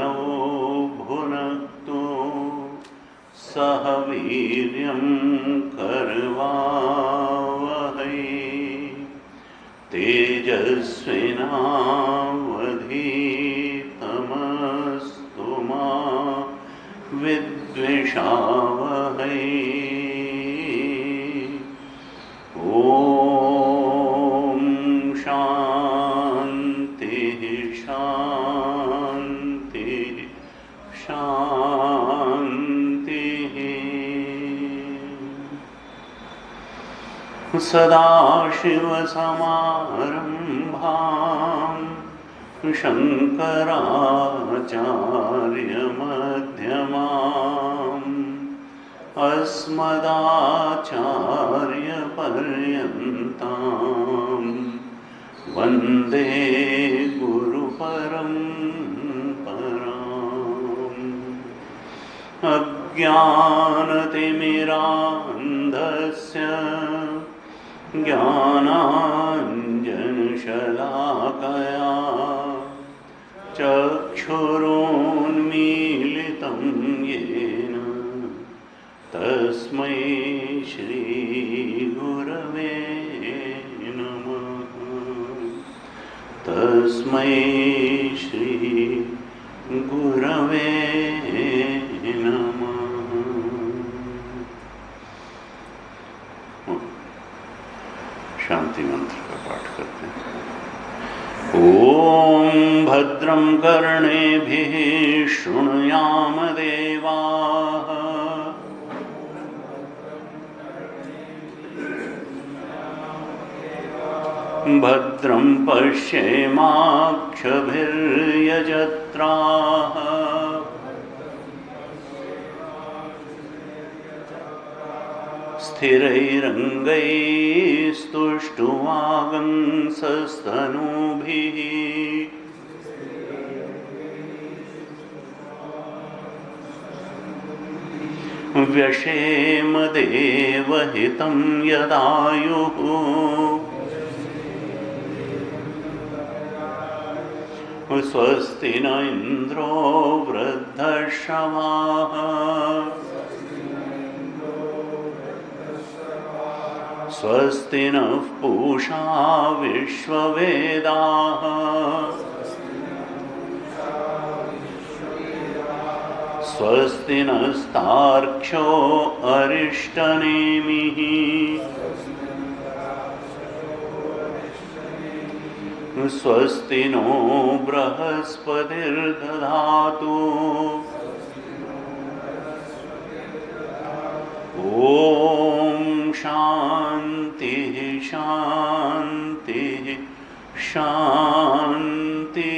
प्रणवो भुनक्तु सह वीर्यं करवावहै तेजस्विनावधीतमस्तु मा विद्विषावहै। ओम शांति शांति शांति। सदाशिवसमारम्भां शङ्कराचार्यमध्यमाम् अस्मदाचार्यपर्यन्तां वन्दे गुरुपरम्पराम्। अज्ञानतिमिरान्धस्य ज्ञानाञ्जनशलाकया चक्षुरुन्मीलितं येन तस्मै श्रीगुरवे नमः। तस्मै श्रीगुरवे नमः। शांति मंत्र का पाठ करते हैं। ओम भद्रं कर्णेभिः शृणुयाम देवाः भद्रं पश्येमाक्षभिर्यजत्राः स्थिरैरङ्गैस्तुष्टुवागंसस्तनूभिः व्यशेम देवहितं यदायुः स्वस्ति न इन्द्रो वृद्धश्रवाः स्वस्ति नः पूषा विश्ववेदाः स्वस्ति नस्तार्क्ष्यो अरिष्टनेमिः स्वस्ति नो बृहस्पतिर्दधातु ओम शांति शांति शांति।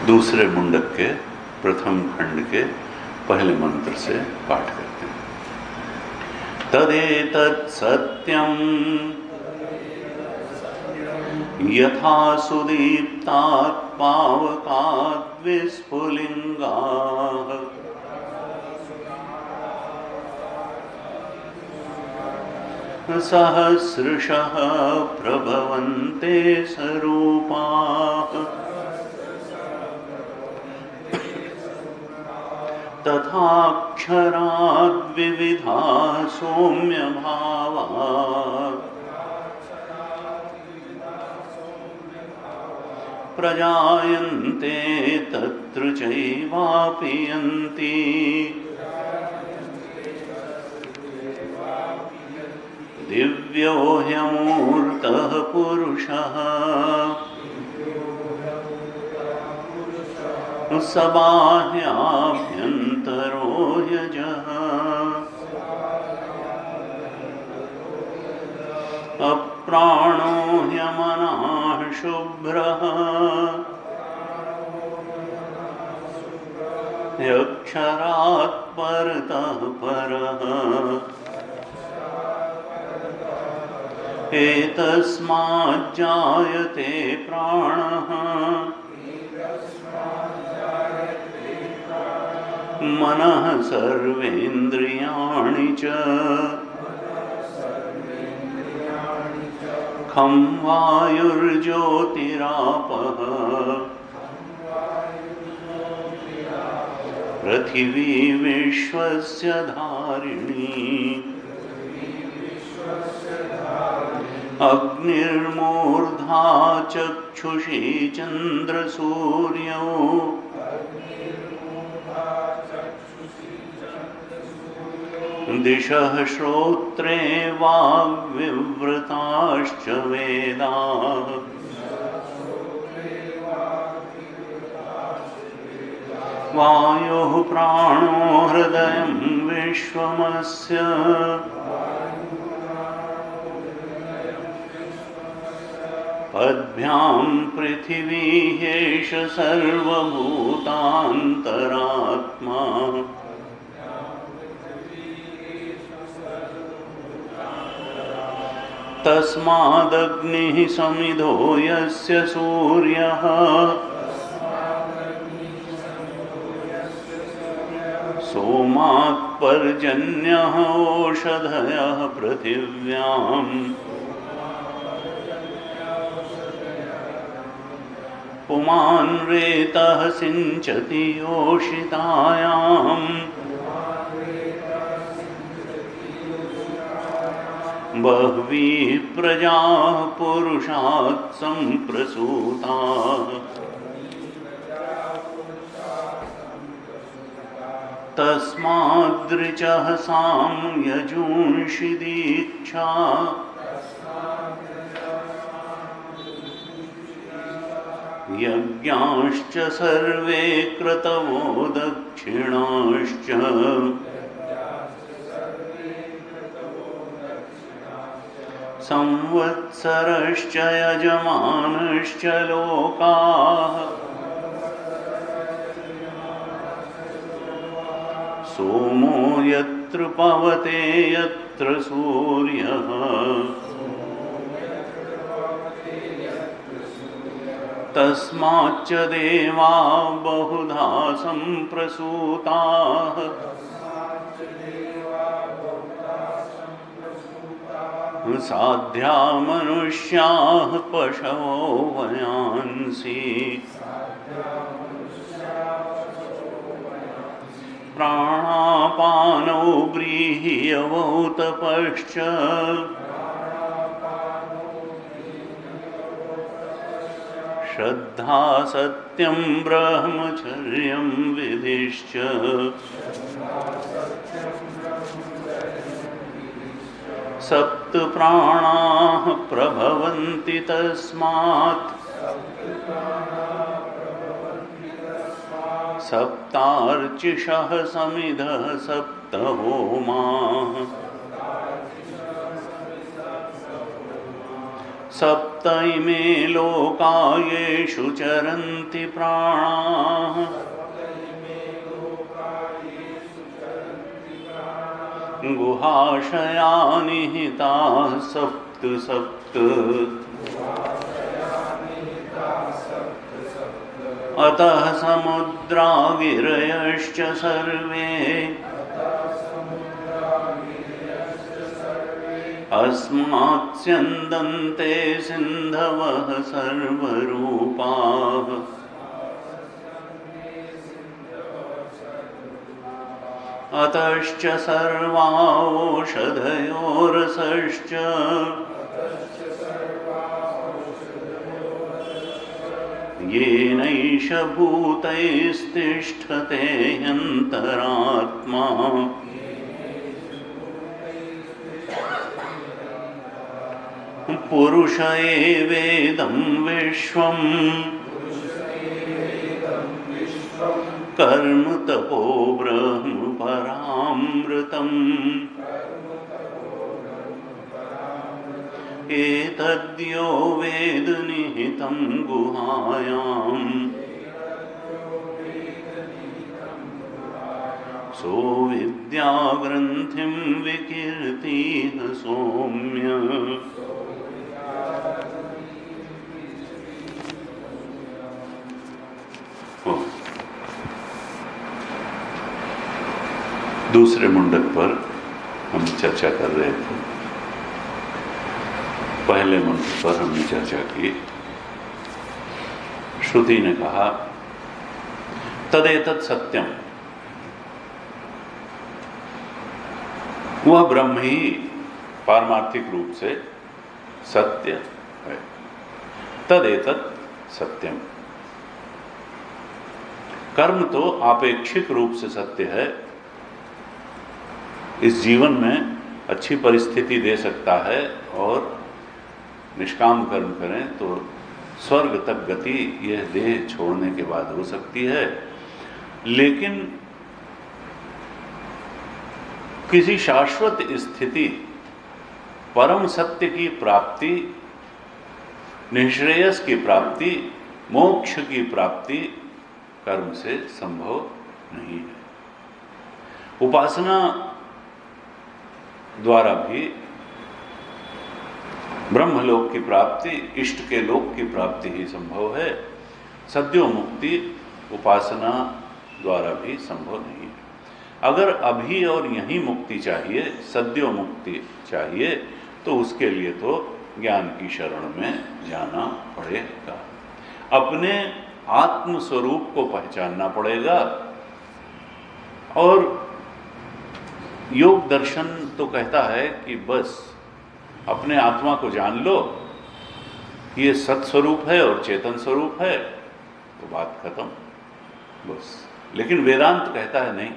दूसरे मुंडक के प्रथम खंड के पहले मंत्र से पाठ करते हैं। तदेतत् सत्यम् यथा सुदीप्तात् पावकात् विस्फुलिङ्गाः सहस्रशः प्रभवन्ते सरूपाः तथाक्षराद् विविधा सौम्यभावाः प्रजायन्ते तत्र चैवापि यन्ति दिव्यो ह्यमूर्तः पुरुषः सबाह्याभ्यन्तरो यजः अप्राणो ह्यमनः शुभ्रः यक्षरात् परतः परः एतस्माज्जायते प्राणः मनः सर्वेन्द्रियाणि च खं वायुर्ज्योतिरापः पृथिवी विश्वस्य धारिणी अग्निर्मूर्धा चक्षुषी चन्द्रसूर्यौ दिशः श्रोत्रे वाग्विवृताश्च वेदाः वायुः प्राणो हृदयं विश्वमस्य पद्भ्यां पृथिवी ह्येष सर्वभूतान्तरात्मा तस्मादग्निः समिधो यस्य सूर्यः सोमात् पर्जन्यः ओषधयः पृथिव्याम् पुमान् रेतः सिञ्चति योषितायाम् बह्वीः प्रजाः पुरुषात् सम्प्रसूताः तस्माद्ऋचः साम्यजूंषि दीक्षा यज्ञाश्च सर्वे क्रतवो दक्षिणाश्च संवत्सरश्च यजमानश्च लोकाः सोमो यत्र पवते यत्र सूर्यः तस्माच्च देवा बहुधा सम्प्रसूताः साध्या मनुष्याः पशवो वयांसि प्राणापानौ व्रीह्यवौ तपश्च श्रद्धा सत्यं ब्रह्मचर्यं विधिश्च सप्त प्राणाः प्रभवन्ति तस्मात् सप्तार्चिषः समिधः सप्त होमाः सप्त इमे लोका येषु चरन्ति प्राणाः गुहाशया निहिताः सप्त सप्त अतः समुद्रा गिरयश्च सर्वे अस्मात् स्यन्दन्ते सिन्धवः सर्वरूपाः अतश्च सर्वा ओषधयो रसश्च येनैष भूतैस्तिष्ठते ह्यन्तरात्मा पुरुष एवेदं विश्वम् कर्म तपो ब्रह्म परामृतम् एतद्यो वेद निहितं गुहायाम् सो विद्याग्रन्थिं विकीर्तिः सौम्य दूसरे मुंडक पर हम चर्चा कर रहे थे। पहले मुंडक पर हमने चर्चा की। श्रुति ने कहा तदेतत् सत्यम, वह ब्रह्म ही पारमार्थिक रूप से सत्य है। तदेतत् सत्यम, कर्म तो आपेक्षिक रूप से सत्य है। इस जीवन में अच्छी परिस्थिति दे सकता है और निष्काम कर्म करें तो स्वर्ग तक गति यह देह छोड़ने के बाद हो सकती है। लेकिन किसी शाश्वत स्थिति, परम सत्य की प्राप्ति, निःश्रेयस की प्राप्ति, मोक्ष की प्राप्ति कर्म से संभव नहीं है। उपासना द्वारा भी ब्रह्मलोक की प्राप्ति, इष्ट के लोक की प्राप्ति ही संभव है। सद्यो मुक्ति उपासना द्वारा भी संभव नहीं है। अगर अभी और यहीं मुक्ति चाहिए, सद्यो मुक्ति चाहिए, तो उसके लिए तो ज्ञान की शरण में जाना पड़ेगा। अपने आत्म स्वरूप को पहचानना पड़ेगा। और योग दर्शन तो कहता है कि बस अपने आत्मा को जान लो, ये सत्स्वरूप है और चेतन स्वरूप है, तो बात खत्म बस। लेकिन वेदांत कहता है नहीं,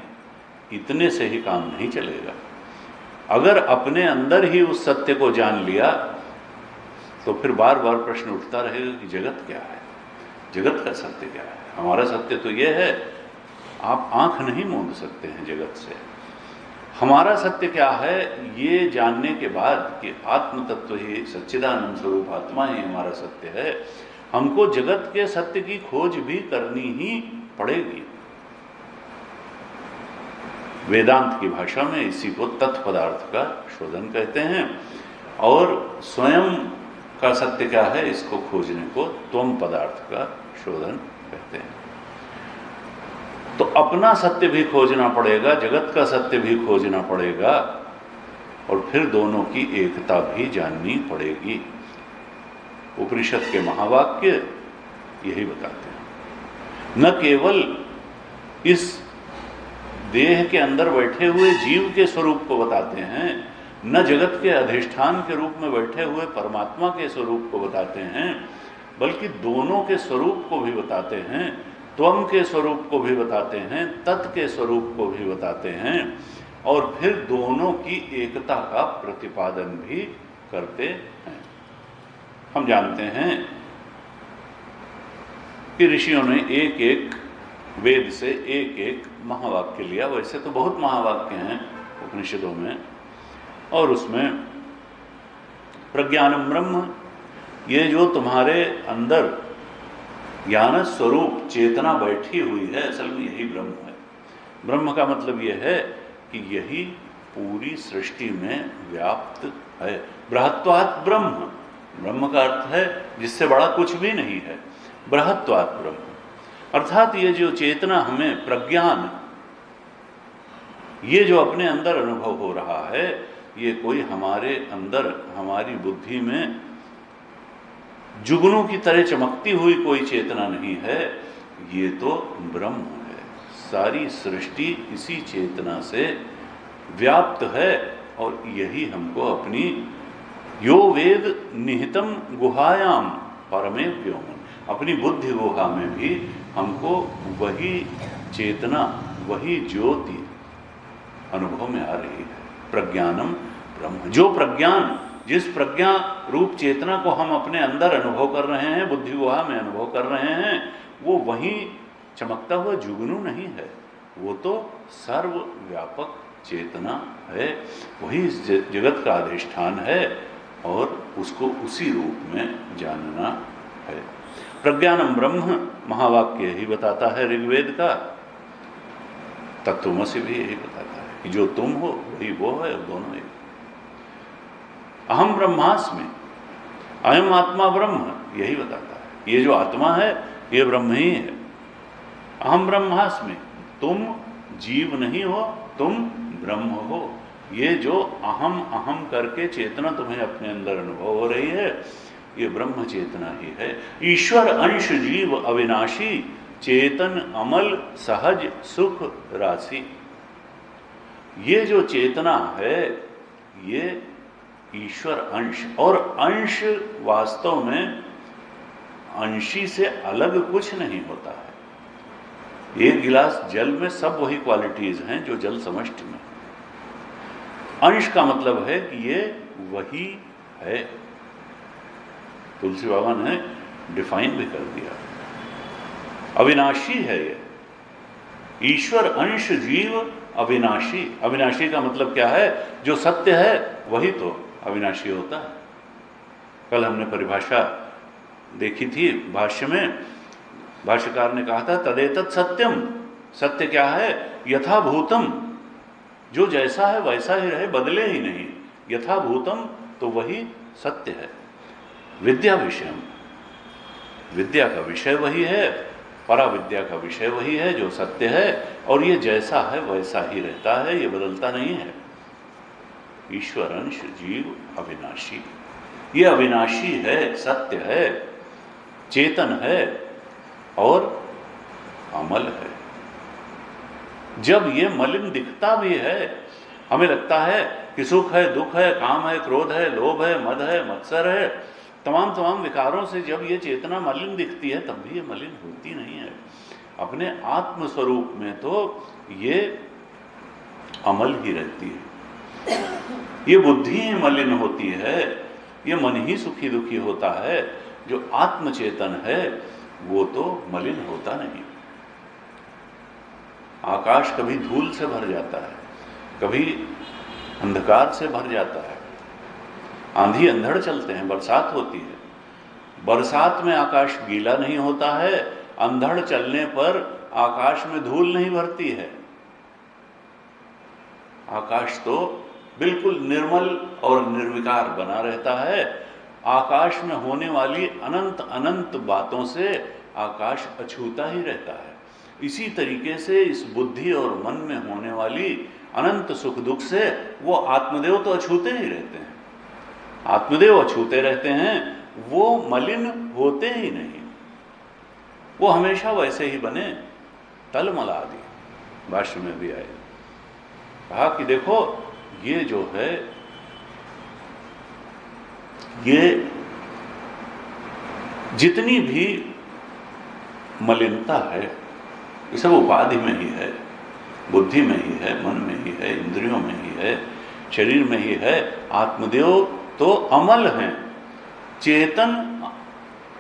इतने से ही काम नहीं चलेगा। अगर अपने अंदर ही उस सत्य को जान लिया तो फिर बार बार प्रश्न उठता रहेगा कि जगत क्या है, जगत का सत्य क्या है। हमारा सत्य तो ये है, आप आंख नहीं मूंद सकते हैं जगत से। हमारा सत्य क्या है, ये जानने के बाद कि आत्म तत्व ही, सच्चिदानंद स्वरूप आत्मा ही हमारा सत्य है, हमको जगत के सत्य की खोज भी करनी ही पड़ेगी। वेदांत की भाषा में इसी को तत्पदार्थ का शोधन कहते हैं। और स्वयं का सत्य क्या है, इसको खोजने को त्वम पदार्थ का शोधन कहते हैं। तो अपना सत्य भी खोजना पड़ेगा, जगत का सत्य भी खोजना पड़ेगा, और फिर दोनों की एकता भी जाननी पड़ेगी। उपनिषद के महावाक्य यही बताते हैं। न केवल इस देह के अंदर बैठे हुए जीव के स्वरूप को बताते हैं, न जगत के अधिष्ठान के रूप में बैठे हुए परमात्मा के स्वरूप को बताते हैं, बल्कि दोनों के स्वरूप को भी बताते हैं। त्वम के स्वरूप को भी बताते हैं, तत् के स्वरूप को भी बताते हैं, और फिर दोनों की एकता का प्रतिपादन भी करते हैं। हम जानते हैं कि ऋषियों ने एक एक वेद से एक एक महावाक्य लिया। वैसे तो बहुत महावाक्य हैं उपनिषदों में, और उसमें प्रज्ञानम ब्रह्म, ये जो तुम्हारे अंदर ज्ञान स्वरूप चेतना बैठी हुई है, असल में यही ब्रह्म है। ब्रह्म का मतलब यह है कि यही पूरी सृष्टि में व्याप्त है। बृहत्वात् ब्रह्म, ब्रह्म का अर्थ है जिससे बड़ा कुछ भी नहीं है। बृहत्वात् ब्रह्म अर्थात ये जो चेतना हमें, प्रज्ञान, ये जो अपने अंदर अनुभव हो रहा है, ये कोई हमारे अंदर, हमारी बुद्धि में जुगनू की तरह चमकती हुई कोई चेतना नहीं है, ये तो ब्रह्म है। सारी सृष्टि इसी चेतना से व्याप्त है, और यही हमको अपनी यो वेद निहितम गुहायाम परमे व्योमन, अपनी बुद्धि गुहा में भी हमको वही चेतना, वही ज्योति अनुभव में आ रही है। प्रज्ञानम ब्रह्म, जो प्रज्ञान, जिस प्रज्ञा रूप चेतना को हम अपने अंदर अनुभव कर रहे हैं, बुद्धि गुहा में अनुभव कर रहे हैं, वो वही चमकता हुआ जुगनू नहीं है, वो तो सर्वव्यापक चेतना है, वही इस जगत का अधिष्ठान है, और उसको उसी रूप में जानना है। प्रज्ञानम ब्रह्म महावाक्य यही बताता है ऋग्वेद का। तत्वमसि भी यही बताता है कि जो तुम हो वही वो है, और दोनों एक। अहम ब्रह्मास्मि, अयम आत्मा ब्रह्म, यही बताता है। ये जो आत्मा है ये ब्रह्म ही है। अहम ब्रह्मास्मि, तुम जीव नहीं हो, तुम ब्रह्म हो। ये जो अहम अहम करके चेतना तुम्हें अपने अंदर अनुभव हो रही है, ये ब्रह्म चेतना ही है। ईश्वर अंश जीव अविनाशी, चेतन अमल सहज सुख राशि। ये जो चेतना है ये ईश्वर अंश, और अंश वास्तव में अंशी से अलग कुछ नहीं होता है। एक गिलास जल में सब वही क्वालिटीज हैं जो जल समष्टि में। अंश का मतलब है कि ये वही है। तुलसी बाबा ने डिफाइन भी कर दिया, अविनाशी है ये। ईश्वर अंश जीव अविनाशी। अविनाशी का मतलब क्या है? जो सत्य है वही तो अविनाशी होता है। कल हमने परिभाषा देखी थी भाष्य में, भाष्यकार ने कहा था तदेतत् सत्यम। सत्य क्या है? यथाभूतम, जो जैसा है वैसा ही रहे, बदले ही नहीं। यथाभूतम तो वही सत्य है। विद्या विषयम, विद्या का विषय वही है, पराविद्या का विषय वही है जो सत्य है, और ये जैसा है वैसा ही रहता है, ये बदलता नहीं है। ईश्वर अंश जीव अविनाशी, ये अविनाशी है, सत्य है, चेतन है और अमल है। जब ये मलिन दिखता भी है, हमें लगता है कि सुख है, दुख है, काम है, क्रोध है, लोभ है, मद है, मत्सर है, तमाम विकारों से जब ये चेतना मलिन दिखती है तब भी ये मलिन होती नहीं है। अपने आत्म स्वरूप में तो ये अमल ही रहती है। ये बुद्धि ही मलिन होती है, ये मन ही सुखी दुखी होता है। जो आत्म चेतन है वो तो मलिन होता नहीं। आकाश कभी धूल से भर जाता है, कभी अंधकार से भर जाता है, आंधी अंधड़ चलते हैं, बरसात होती है। बरसात में आकाश गीला नहीं होता है, अंधड़ चलने पर आकाश में धूल नहीं भरती है। आकाश तो बिल्कुल निर्मल और निर्विकार बना रहता है। आकाश में होने वाली अनंत अनंत बातों से आकाश अछूता ही रहता है। इसी तरीके से इस बुद्धि और मन में होने वाली अनंत सुख दुख से वो आत्मदेव तो अछूते ही रहते हैं। आत्मदेव अछूते रहते हैं, वो मलिन होते ही नहीं, वो हमेशा वैसे ही बने, तलमल आदि। भाष्य में भी आए, कहा कि देखो ये जो है ये जितनी भी मलिनता है ये सब उपाधि में ही है, बुद्धि में ही है, मन में ही है, इंद्रियों में ही है, शरीर में ही है। आत्मदेव तो अमल हैं, चेतन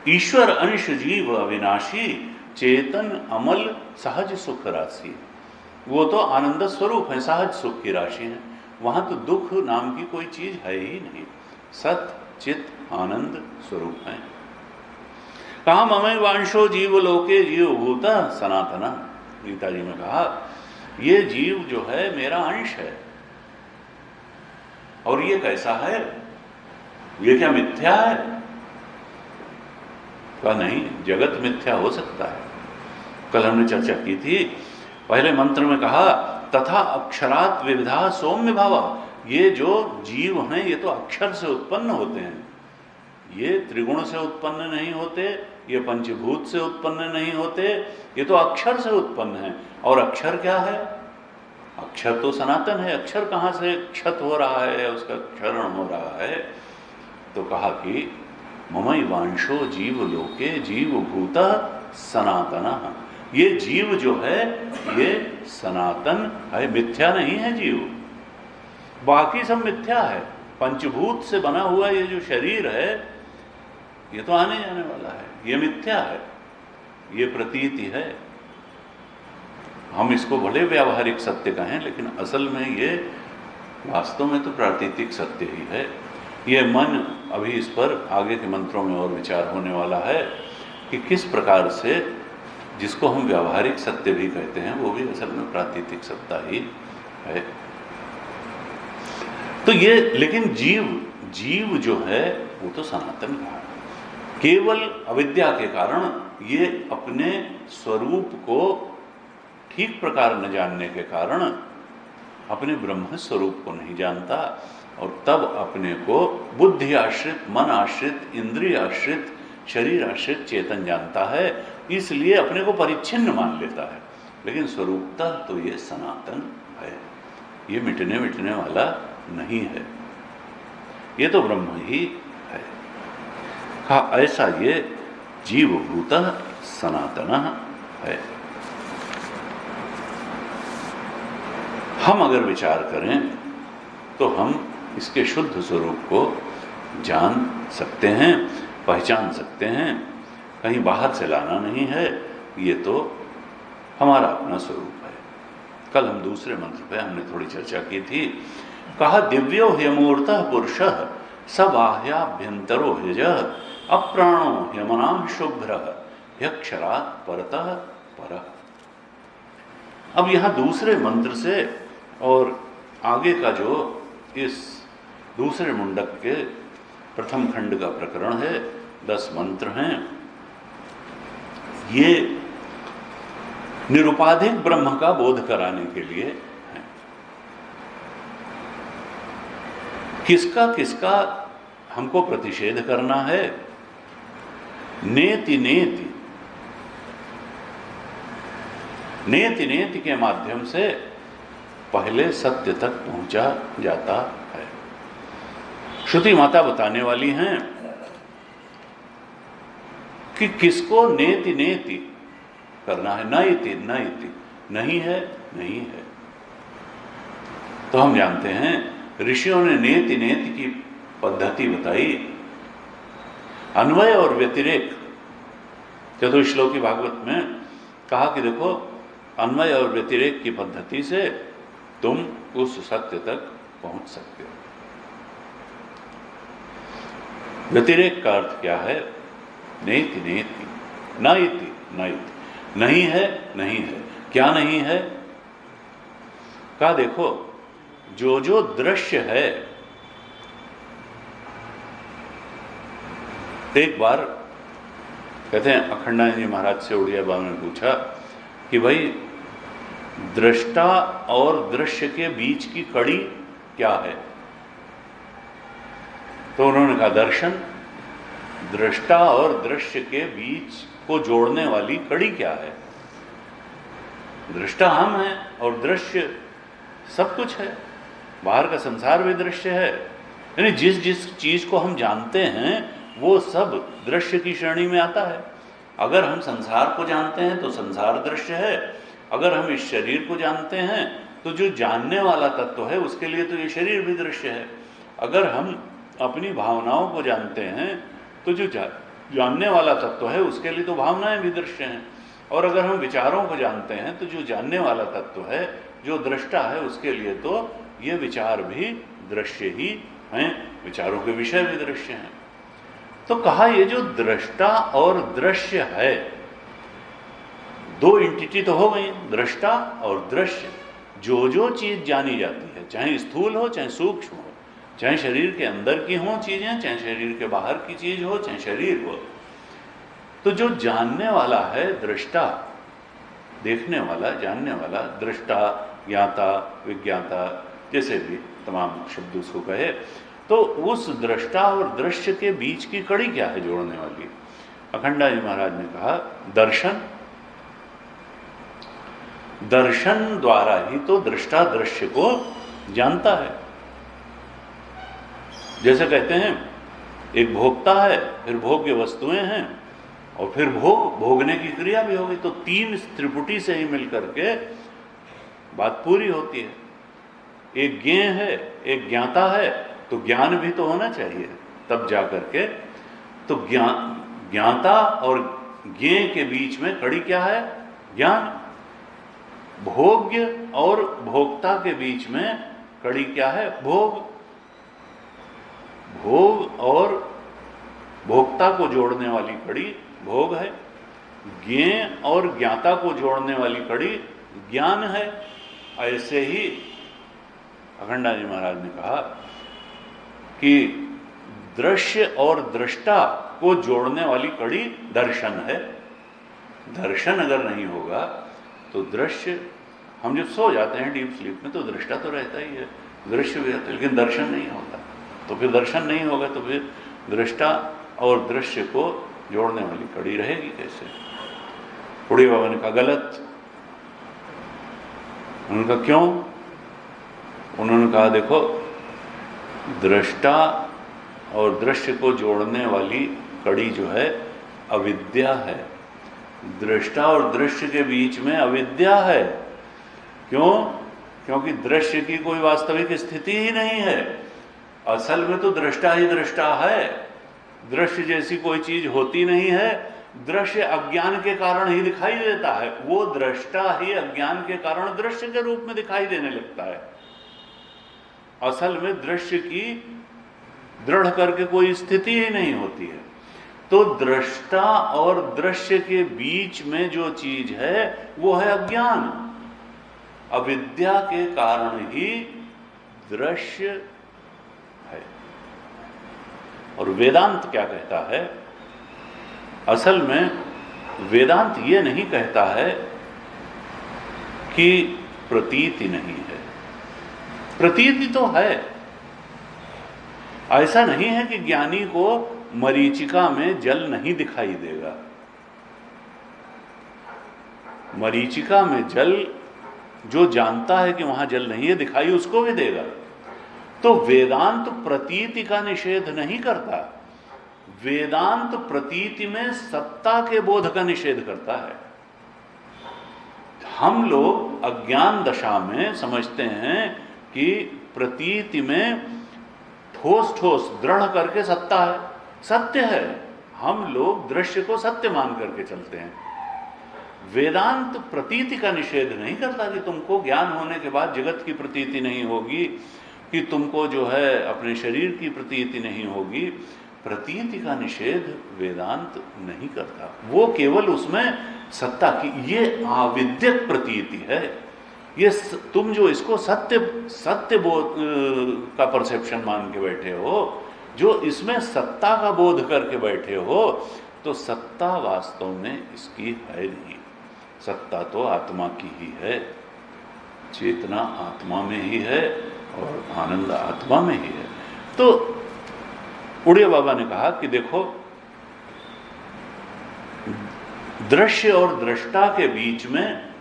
ईश्वर अंश जीव अविनाशी, चेतन अमल सहज सुख राशि। वो तो आनंद स्वरूप है, सहज सुख की राशि है। वहां तो दुख नाम की कोई चीज है ही नहीं, सत चित आनंद स्वरूप है। कहा ममई वांशो जीव लोके जीव भूत सनातन। गीता जी में कहा ये जीव जो है मेरा अंश है। और ये कैसा है? ये क्या मिथ्या है? कहा नहीं, जगत मिथ्या हो सकता है। कल हमने चर्चा की थी, पहले मंत्र में कहा तथा अक्षरात विविधा सौम्य भावा। ये जो जीव हैं ये तो अक्षर से उत्पन्न होते हैं, ये त्रिगुण से उत्पन्न नहीं होते, ये पंचभूत से उत्पन्न नहीं होते, ये तो अक्षर से उत्पन्न है। और अक्षर क्या है? अक्षर तो सनातन है। अक्षर कहाँ से क्षत हो रहा है, उसका क्षरण हो रहा है? तो कहा कि ममई वांशो जीव लोके जीव भूत सनातन। ये जीव जो है ये सनातन है, मिथ्या नहीं है जीव। बाकी सब मिथ्या है। पंचभूत से बना हुआ ये जो शरीर है ये तो आने जाने वाला है, ये मिथ्या है, ये प्रतीति है। हम इसको बड़े व्यावहारिक सत्य कहें, लेकिन असल में ये वास्तव में तो प्रातीतिक सत्य ही है। ये मन, अभी इस पर आगे के मंत्रों में और विचार होने वाला है कि किस प्रकार से जिसको हम व्यावहारिक सत्य भी कहते हैं वो भी असल में प्रातीतिक सत्ता ही है। तो ये, लेकिन जीव जो है वो तो सनातन का है। केवल अविद्या के कारण ये अपने स्वरूप को ठीक प्रकार न जानने के कारण अपने ब्रह्म स्वरूप को नहीं जानता, और तब अपने को बुद्धि आश्रित, मन आश्रित, इंद्रिय आश्रित, शरीर आश्रित चेतन जानता है, इसलिए अपने को परिच्छिन्न मान लेता है। लेकिन स्वरूपतः तो ये सनातन है, ये मिटने मिटने वाला नहीं है, ये तो ब्रह्म ही है। कहा ऐसा ये जीवभूतः सनातनः है। हम अगर विचार करें तो हम इसके शुद्ध स्वरूप को जान सकते हैं, पहचान सकते हैं, कहीं बाहर से लाना नहीं है, ये तो हमारा अपना स्वरूप है। कल हम दूसरे मंत्र पे हमने थोड़ी चर्चा की थी। कहा दिव्यो ह्यमूर्तः पुरुषः स बाह्याभ्यंतरो ह्यजः अप्राणो ह्यमनाः शुभ्रः ह्यक्षरात् परतः परः। अब यहाँ दूसरे मंत्र से और आगे का जो इस दूसरे मुंडक के प्रथम खंड का प्रकरण है, 10 मंत्र हैं, ये निरुपाधिक ब्रह्म का बोध कराने के लिए है। किसका किसका हमको प्रतिषेध करना है? नेति नेति, नेति नेति के माध्यम से पहले सत्य तक पहुंचा जाता है। श्रुति माता बताने वाली हैं कि किसको नेति नेति करना है, नइति नइति, नहीं है नहीं है। तो हम जानते हैं ऋषियों ने नेति नेति की पद्धति बताई। अन्वय और व्यतिरेक चतुश्लोकी भागवत में कहा कि देखो, अन्वय और व्यतिरेक की पद्धति से तुम उस सत्य तक पहुंच सकते हो। व्यतिरेक का अर्थ क्या है? नेति नेति, नइति नइति, नहीं है नहीं है। क्या नहीं है? कहा देखो, जो जो दृश्य है, एक बार कहते हैं अखंडानंद जी महाराज से उड़िया बाबा ने पूछा कि भाई दृष्टा और दृश्य के बीच की कड़ी क्या है? तो उन्होंने कहा दर्शन। दृष्टा और दृश्य के बीच को जोड़ने वाली कड़ी क्या है? दृष्टा हम हैं और दृश्य सब कुछ है, बाहर का संसार भी दृश्य है। यानी जिस जिस चीज को हम जानते हैं वो सब दृश्य की श्रेणी में आता है। अगर हम संसार को जानते हैं तो संसार दृश्य है, अगर हम इस शरीर को जानते हैं तो जो जानने वाला तत्व है उसके लिए तो ये शरीर भी दृश्य है। अगर हम अपनी भावनाओं को जानते हैं तो जो जानने वाला तत्व है उसके लिए तो भावनाएं भी दृश्य हैं। और अगर हम विचारों को जानते हैं तो जो जानने वाला तत्व है, जो दृष्टा है, उसके लिए तो ये विचार भी दृश्य ही हैं, विचारों के विषय भी दृश्य हैं। तो कहा ये जो दृष्टा और दृश्य है, दो एंटिटी तो हो गई, दृष्टा और दृश्य। जो जो चीज जानी जाती है, चाहे स्थूल हो चाहे सूक्ष्म हो, चाहे शरीर के अंदर की हो चीजें, चाहे शरीर के बाहर की चीज हो, चाहे शरीर हो, तो जो जानने वाला है दृष्टा, देखने वाला, जानने वाला, दृष्टा, ज्ञाता, विज्ञाता, जैसे भी तमाम शब्द उसको कहे, तो उस दृष्टा और दृश्य के बीच की कड़ी क्या है जोड़ने वाली? अखंडा जी महाराज ने कहा दर्शन। दर्शन द्वारा ही तो दृष्टा दृश्य को जानता है। जैसे कहते हैं एक भोक्ता है, फिर भोग्य वस्तुएं हैं, और फिर भोगने की क्रिया भी होगी। तो तीन त्रिपुटी से ही मिलकर के बात पूरी होती है। एक ज्ञेय है, एक ज्ञाता है, तो ज्ञान भी तो होना चाहिए तब जा करके। तो ज्ञाता और ज्ञेय के बीच में कड़ी क्या है? ज्ञान। भोग्य और भोक्ता के बीच में कड़ी क्या है? भोग। भोग और भोक्ता को जोड़ने वाली कड़ी भोग है। ज्ञेय और ज्ञाता को जोड़ने वाली कड़ी ज्ञान है। ऐसे ही अखंडा जी महाराज ने कहा कि दृश्य और दृष्टा को जोड़ने वाली कड़ी दर्शन है। दर्शन अगर नहीं होगा तो दृश्य हम जब सो जाते हैं डीप स्लीप में तो दृष्टा तो रहता ही है, दृश्य भी रहता है, लेकिन दर्शन नहीं होता। तो फिर दर्शन नहीं होगा तो फिर दृष्टा और दृश्य को जोड़ने वाली कड़ी रहेगी कैसे? उड़िया बाबा ने कहा गलत। उनका क्यों? उन्होंने कहा देखो, दृष्टा और दृश्य को जोड़ने वाली कड़ी जो है अविद्या है। दृष्टा और दृश्य के बीच में अविद्या है। क्यों? क्योंकि दृश्य की कोई वास्तविक स्थिति ही नहीं है। असल में तो दृष्टा ही दृष्टा है, दृश्य जैसी कोई चीज होती नहीं है। दृश्य अज्ञान के कारण ही दिखाई देता है, वो दृष्टा ही अज्ञान के कारण दृश्य के रूप में दिखाई देने लगता है। असल में दृश्य की दृढ़ करके कोई स्थिति ही नहीं होती है। तो दृष्टा और दृश्य के बीच में जो चीज है वो है अज्ञान। अविद्या के कारण ही दृश्य है। और वेदांत क्या कहता है? असल में वेदांत ये नहीं कहता है कि प्रतीति नहीं है। प्रतीति तो है। ऐसा नहीं है कि ज्ञानी को मरीचिका में जल नहीं दिखाई देगा। मरीचिका में जल, जो जानता है कि वहां जल नहीं है, दिखाई उसको भी देगा। तो वेदांत प्रतीति का निषेध नहीं करता। वेदांत प्रतीति में सत्ता के बोध का निषेध करता है। हम लोग अज्ञान दशा में समझते हैं कि प्रतीति में ठोस ठोस दृढ़ करके सत्ता है, सत्य है। हम लोग दृश्य को सत्य मान करके चलते हैं। वेदांत प्रतीति का निषेध नहीं करता कि तुमको ज्ञान होने के बाद जगत की प्रतीति नहीं होगी, कि तुमको जो है अपने शरीर की प्रतीति नहीं होगी। प्रतीति का निषेध वेदांत नहीं करता। वो केवल उसमें सत्ता की, ये आविद्यक प्रतीति है। ये तुम जो इसको सत्य बोध का परसेप्शन मान के बैठे हो, जो इसमें सत्ता का बोध करके बैठे हो, तो सत्ता वास्तव में इसकी है नहीं। सत्ता तो आत्मा की ही है, चेतना आत्मा में ही है और आनंद आत्मा में ही है। तो उड़िया बाबा ने कहा कि देखो, दृश्य और दृष्टा के बीच में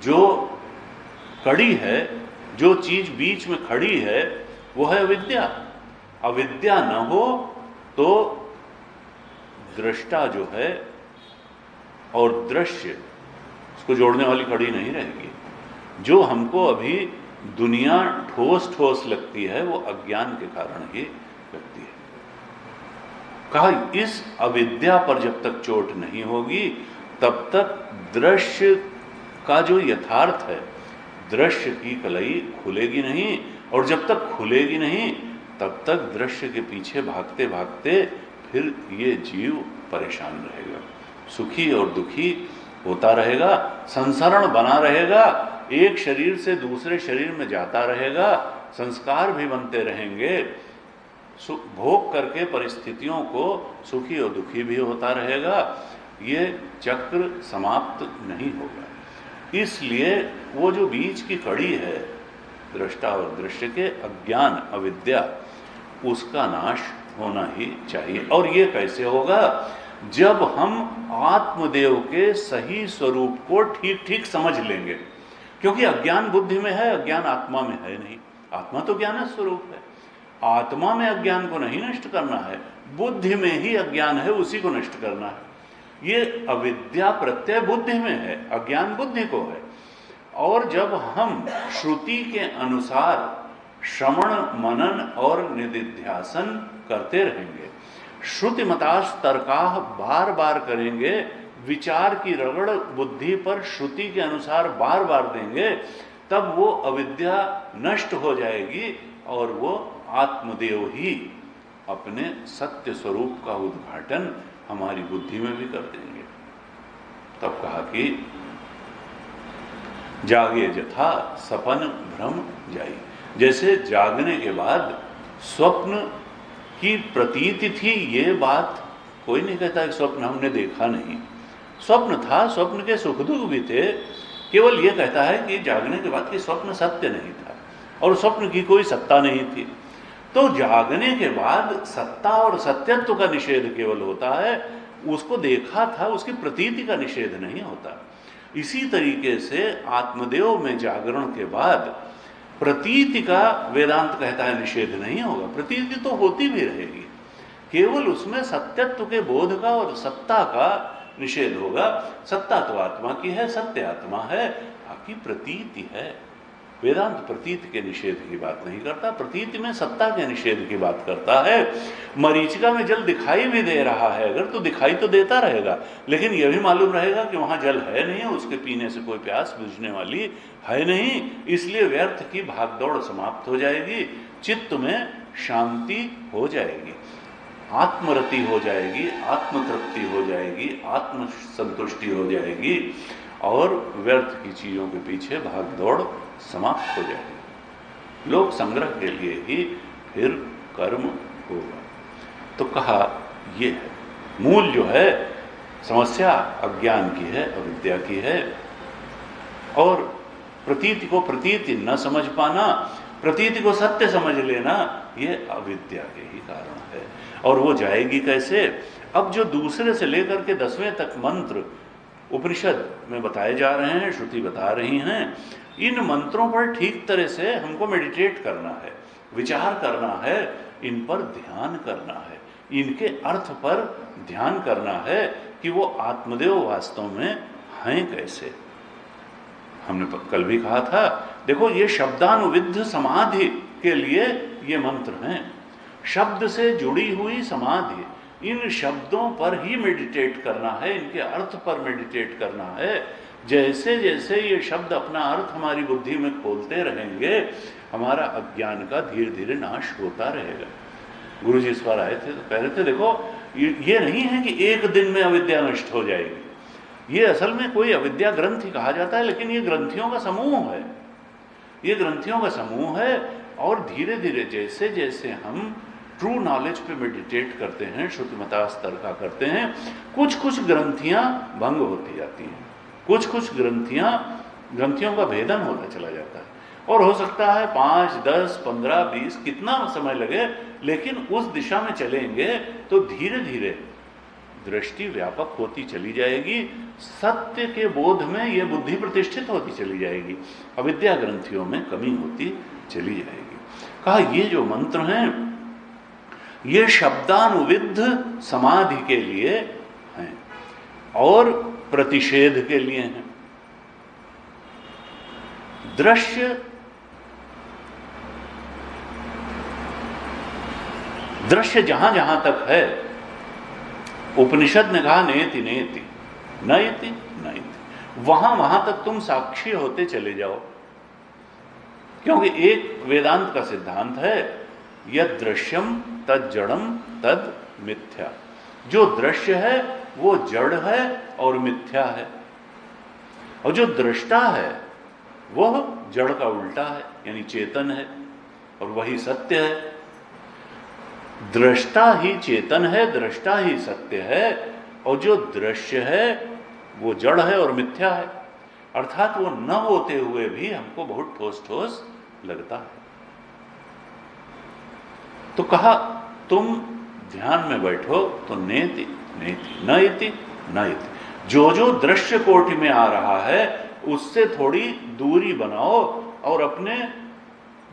जो कड़ी है, जो चीज बीच में खड़ी है, वो है अविद्या। अविद्या न हो तो दृष्टा जो है और दृश्य, उसको जोड़ने वाली कड़ी नहीं रहेगी। जो हमको अभी दुनिया ठोस ठोस लगती है वो अज्ञान के कारण ही लगती है। कहा इस अविद्या पर जब तक चोट नहीं होगी तब तक दृश्य का जो यथार्थ है, दृश्य की कलई खुलेगी नहीं। और जब तक खुलेगी नहीं तब तक दृश्य के पीछे भागते भागते फिर ये जीव परेशान रहेगा, सुखी और दुखी होता रहेगा, संसरण बना रहेगा, एक शरीर से दूसरे शरीर में जाता रहेगा, संस्कार भी बनते रहेंगे, भोग करके परिस्थितियों को सुखी और दुखी भी होता रहेगा। ये चक्र समाप्त नहीं होगा। इसलिए वो जो बीच की कड़ी है दृष्टा और दृश्य के, अज्ञान अविद्या, उसका नाश होना ही चाहिए। और ये कैसे होगा? जब हम आत्मदेव के सही स्वरूप को ठीक ठीक समझ लेंगे। क्योंकि अज्ञान बुद्धि में है, अज्ञान आत्मा में है नहीं। आत्मा तो ज्ञान स्वरूप है। आत्मा में अज्ञान को नहीं नष्ट करना है, बुद्धि में ही अज्ञान है, उसी को नष्ट करना है। ये अविद्या प्रत्यय बुद्धि में है, अज्ञान बुद्धि को है। और जब हम श्रुति के अनुसार श्रवण मनन और निदिध्यासन करते रहेंगे, श्रुति मतास तर्काह बार बार करेंगे, विचार की रगड़ बुद्धि पर श्रुति के अनुसार बार बार देंगे, तब वो अविद्या नष्ट हो जाएगी और वो आत्मदेव ही अपने सत्य स्वरूप का उद्घाटन हमारी बुद्धि में भी कर देंगे। तब कहा कि जागे जथा सपन भ्रम जाई। जैसे जागने के बाद स्वप्न की प्रतीति थी, ये बात कोई नहीं कहता कि स्वप्न हमने देखा नहीं। स्वप्न था, स्वप्न के सुख दुख भी थे, केवल ये कहता है कि जागने के बाद कि स्वप्न सत्य नहीं था और स्वप्न की कोई सत्ता नहीं थी। तो जागने के बाद सत्ता और सत्यत्व का निषेध केवल होता है, उसको देखा था उसकी प्रतीति का निषेध नहीं होता। इसी तरीके से आत्मदेव में जागरण के बाद प्रतीति का वेदांत कहता है निषेध नहीं होगा, प्रतीति तो होती भी रहेगी, केवल उसमें सत्यत्व के बोध का और सत्ता का निषेध होगा। सत्ता तो आत्मा की है, सत्य आत्मा है, बाकी प्रतीति है। वेदांत प्रतीति के निषेध की बात नहीं करता, प्रतीति में सत्ता के निषेध की बात करता है। मरीचिका में जल दिखाई भी दे रहा है अगर, तो दिखाई तो देता रहेगा, लेकिन यह भी मालूम रहेगा कि वहां जल है नहीं, उसके पीने से कोई प्यास बुझने वाली है नहीं, इसलिए व्यर्थ की भागदौड़ समाप्त हो जाएगी, चित्त में शांति हो जाएगी, आत्मरति हो जाएगी, आत्मतृप्ति हो जाएगी, आत्म संतुष्टि हो जाएगी और व्यर्थ की चीजों के पीछे भागदौड़ समाप्त हो जाएगी। लोक संग्रह के लिए ही फिर कर्म होगा। तो कहा ये है मूल जो है समस्या अज्ञान की है, अविद्या की है, और प्रतीति को प्रतीति न समझ पाना, प्रतीति को सत्य समझ लेना, ये अविद्या के ही कारण है। और वो जाएगी कैसे? अब जो दूसरे से लेकर के 10वें तक मंत्र उपनिषद में बताए जा रहे हैं, श्रुति बता रही हैं, इन मंत्रों पर ठीक तरह से हमको मेडिटेट करना है, विचार करना है, इन पर ध्यान करना है, इनके अर्थ पर ध्यान करना है कि वो आत्मदेव वास्तव में हैं कैसे। हमने कल भी कहा था, देखो ये शब्दानुविद्ध समाधि के लिए ये मंत्र हैं, शब्द से जुड़ी हुई समाधि, इन शब्दों पर ही मेडिटेट करना है, इनके अर्थ पर मेडिटेट करना है। जैसे जैसे ये शब्द अपना अर्थ हमारी बुद्धि में खोलते रहेंगे, हमारा अज्ञान का धीरे धीरे नाश होता रहेगा। गुरु जी इस बार आए थे तो कह रहे थे, देखो ये नहीं है कि एक दिन में अविद्या नष्ट हो जाएगी, ये असल में कोई अविद्या ग्रंथि कहा जाता है, लेकिन ये ग्रंथियों का समूह है, ये ग्रंथियों का समूह है। और धीरे धीरे जैसे जैसे हम ट्रू नॉलेज पे मेडिटेट करते हैं, श्रुतिमता स्तर का करते हैं, कुछ कुछ ग्रंथियां भंग होती जाती हैं, कुछ कुछ ग्रंथियों का भेदन होता चला जाता है। और हो सकता है 5, 10, 15, 20 कितना समय लगे, लेकिन उस दिशा में चलेंगे तो धीरे धीरे दृष्टि व्यापक होती चली जाएगी, सत्य के बोध में ये बुद्धि प्रतिष्ठित होती चली जाएगी, अविद्या ग्रंथियों में कमी होती चली जाएगी। कहा ये जो मंत्र हैं ये शब्दानुविद्ध समाधि के लिए हैं और प्रतिषेध के लिए हैं। दृश्य जहां जहां तक है, उपनिषद ने कहा नेति नेति नयति नयति, वहां वहां तक तुम साक्षी होते चले जाओ, क्योंकि एक वेदांत का सिद्धांत है यद दृश्यम तद जड़म तद मिथ्या। जो दृश्य है वो जड़ है और मिथ्या है, और जो दृष्टा है वह जड़ का उल्टा है, यानी चेतन है, और वही सत्य है। दृष्टा ही चेतन है, दृष्टा ही सत्य है, और जो दृश्य है वो जड़ है और मिथ्या है, अर्थात वो न होते हुए भी हमको बहुत ठोस ठोस लगता है। तो कहा तुम ध्यान में बैठो तो नेति नेति नयति नयति, जो जो दृश्य कोटि में आ रहा है उससे थोड़ी दूरी बनाओ और अपने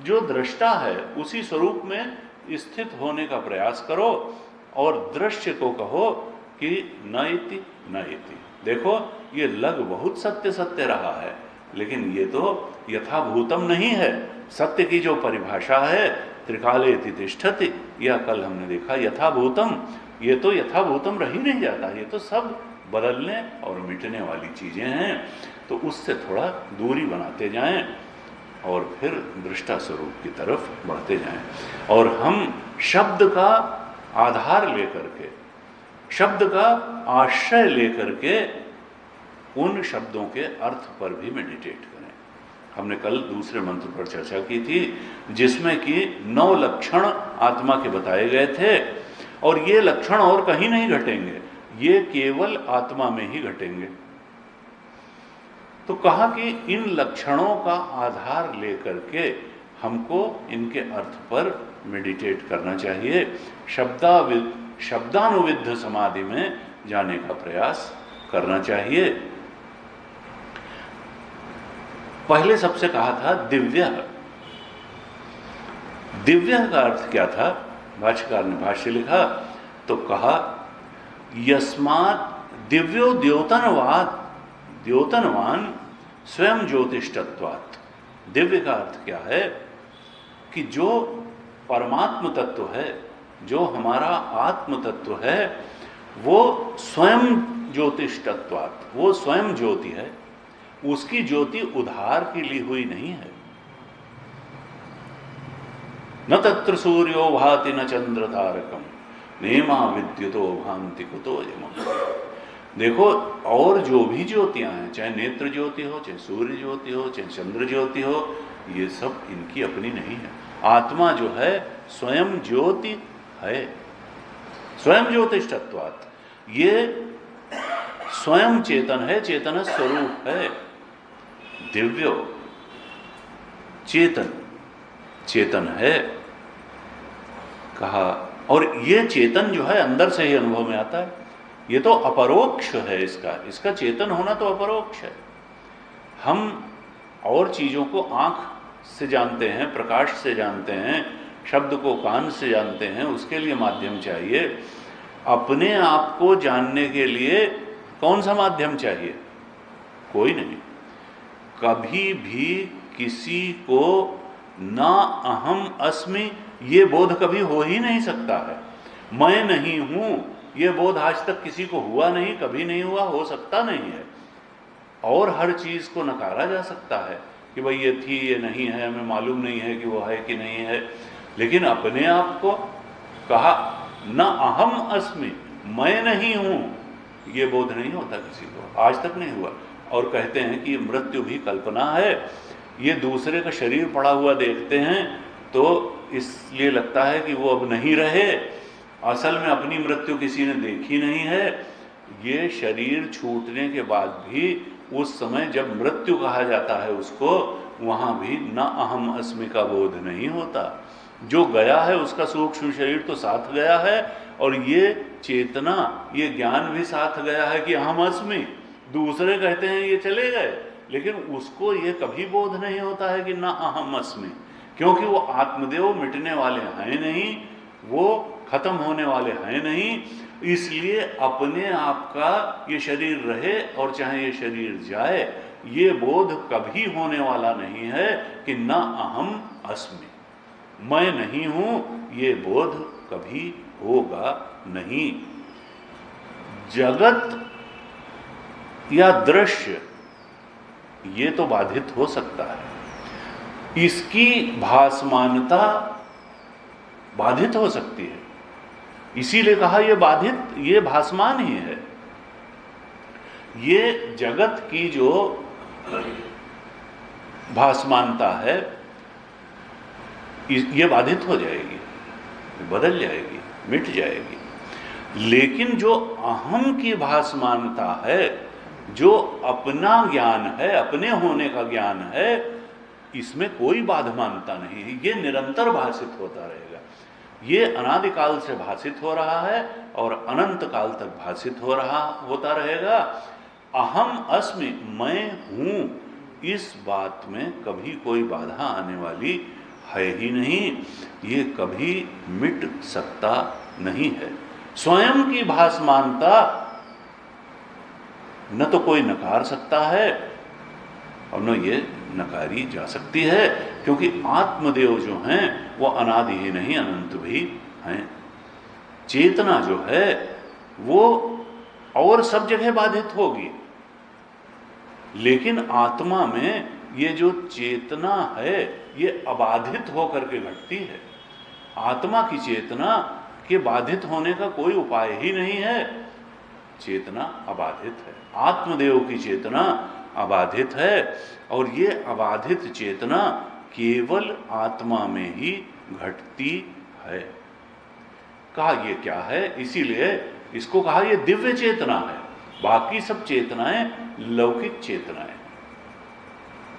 जो दृष्टा है उसी स्वरूप में स्थित होने का प्रयास करो, और दृश्य को कहो कि नयति नयति। देखो ये लग बहुत सत्य सत्य रहा है, लेकिन ये तो यथाभूतम नहीं है। सत्य की जो परिभाषा है त्रिकालेति तिष्ठति, यह कल हमने देखा, यथाभूतम, ये तो यथाभूतम रह ही नहीं जाता, ये तो सब बदलने और मिटने वाली चीजें हैं। तो उससे थोड़ा दूरी बनाते जाएं और फिर दृष्टा स्वरूप की तरफ बढ़ते जाएं, और हम शब्द का आधार लेकर के, शब्द का आश्रय लेकर के उन शब्दों के अर्थ पर भी मेडिटेट करें। हमने कल दूसरे मंत्र पर चर्चा की थी जिसमें कि 9 लक्षण आत्मा के बताए गए थे, और ये लक्षण और कहीं नहीं घटेंगे, ये केवल आत्मा में ही घटेंगे। तो कहा कि इन लक्षणों का आधार लेकर के हमको इनके अर्थ पर मेडिटेट करना चाहिए, शब्दानुविद्ध समाधि में जाने का प्रयास करना चाहिए। पहले सबसे कहा था दिव्य। दिव्य का अर्थ क्या था? भाष्यकार ने भाष्य लिखा तो कहा यस्मात् दिव्यो द्योतनवान स्वयं ज्योतिष्ठत्वात्। दिव्य का अर्थ क्या है कि जो परमात्म तत्व है, जो हमारा आत्म तत्व है, वो स्वयं ज्योतिष्ठत्वात्, वो स्वयं ज्योति है, उसकी ज्योति उधार की ली हुई नहीं है। न तत्र सूर्यो भाति न चंद्र तारकम नेमा विद्युतो भांति कुतो यमः। देखो, और जो भी ज्योतियां हैं, चाहे नेत्र ज्योति हो, चाहे सूर्य ज्योति हो, चाहे चंद्र ज्योति हो, ये सब इनकी अपनी नहीं है। आत्मा जो है स्वयं ज्योति है, स्वयं ज्योतिष्ठत्वात्। ये स्वयं चेतन है, चेतन स्वरूप है। दिव्यो चेतन, चेतन है कहा। और ये चेतन जो है अंदर से ही अनुभव में आता है। ये तो अपरोक्ष है, इसका चेतन होना तो अपरोक्ष है। हम और चीजों को आंख से जानते हैं, प्रकाश से जानते हैं, शब्द को कान से जानते हैं, उसके लिए माध्यम चाहिए। अपने आप को जानने के लिए कौन सा माध्यम चाहिए? कोई नहीं। कभी भी किसी को ना अहम अस्मि ये बोध कभी हो ही नहीं सकता है। मैं नहीं हूं ये बोध आज तक किसी को हुआ नहीं, कभी नहीं हुआ, हो सकता नहीं है। और हर चीज को नकारा जा सकता है कि भाई ये थी, ये नहीं है, हमें मालूम नहीं है कि वो है कि नहीं है। लेकिन अपने आप को कहा न अहम अस्मि, मैं नहीं हूं, ये बोध नहीं होता किसी को, आज तक नहीं हुआ। और कहते हैं कि मृत्यु भी कल्पना है। ये दूसरे का शरीर पड़ा हुआ देखते हैं तो इसलिए लगता है कि वो अब नहीं रहे, असल में अपनी मृत्यु किसी ने देखी नहीं है। ये शरीर छूटने के बाद भी उस समय जब मृत्यु कहा जाता है उसको, वहां भी न अहम अस्मि का बोध नहीं होता। जो गया है उसका सूक्ष्म शरीर तो साथ गया है, और ये चेतना, ये ज्ञान भी साथ गया है कि अहम अस्मि। दूसरे कहते हैं ये चले गए, लेकिन उसको ये कभी बोध नहीं होता है कि ना अहम अस्मि, क्योंकि वो आत्मदेव मिटने वाले हैं नहीं, वो खत्म होने वाले हैं नहीं। इसलिए अपने आप का ये शरीर रहे और चाहे ये शरीर जाए, ये बोध कभी होने वाला नहीं है कि ना अहम अस्मि, मैं नहीं हूं, ये बोध कभी होगा नहीं। जगत या दृश्य ये तो बाधित हो सकता है, इसकी भासमानता बाधित हो सकती है। इसीलिए कहा ये बाधित, ये भासमान ही है। ये जगत की जो भासमानता है ये बाधित हो जाएगी, बदल जाएगी, मिट जाएगी। लेकिन जो अहम की भासमानता है, जो अपना ज्ञान है, अपने होने का ज्ञान है, इसमें कोई बाधमानता नहीं है। ये निरंतर भाषित होता रहेगा। ये अनादिकाल से भाषित हो रहा है और अनंत काल तक भाषित होता रहेगा। अहम अस्मि, मैं हूं, इस बात में कभी कोई बाधा आने वाली है ही नहीं। ये कभी मिट सकता नहीं है। स्वयं की भासमानता न तो कोई नकार सकता है और न ये नकारी जा सकती है, क्योंकि आत्मदेव जो हैं वो अनादि ही नहीं अनंत भी हैं। चेतना जो है वो और सब जगह बाधित होगी, लेकिन आत्मा में ये जो चेतना है ये अबाधित होकर के घटती है। आत्मा की चेतना के बाधित होने का कोई उपाय ही नहीं है। चेतना अबाधित है, आत्मदेव की चेतना अबाधित है, और ये अबाधित चेतना केवल आत्मा में ही घटती है। कहा ये क्या है? इसीलिए इसको कहा ये दिव्य चेतना है। बाकी सब चेतनाएं लौकिक चेतनाएं,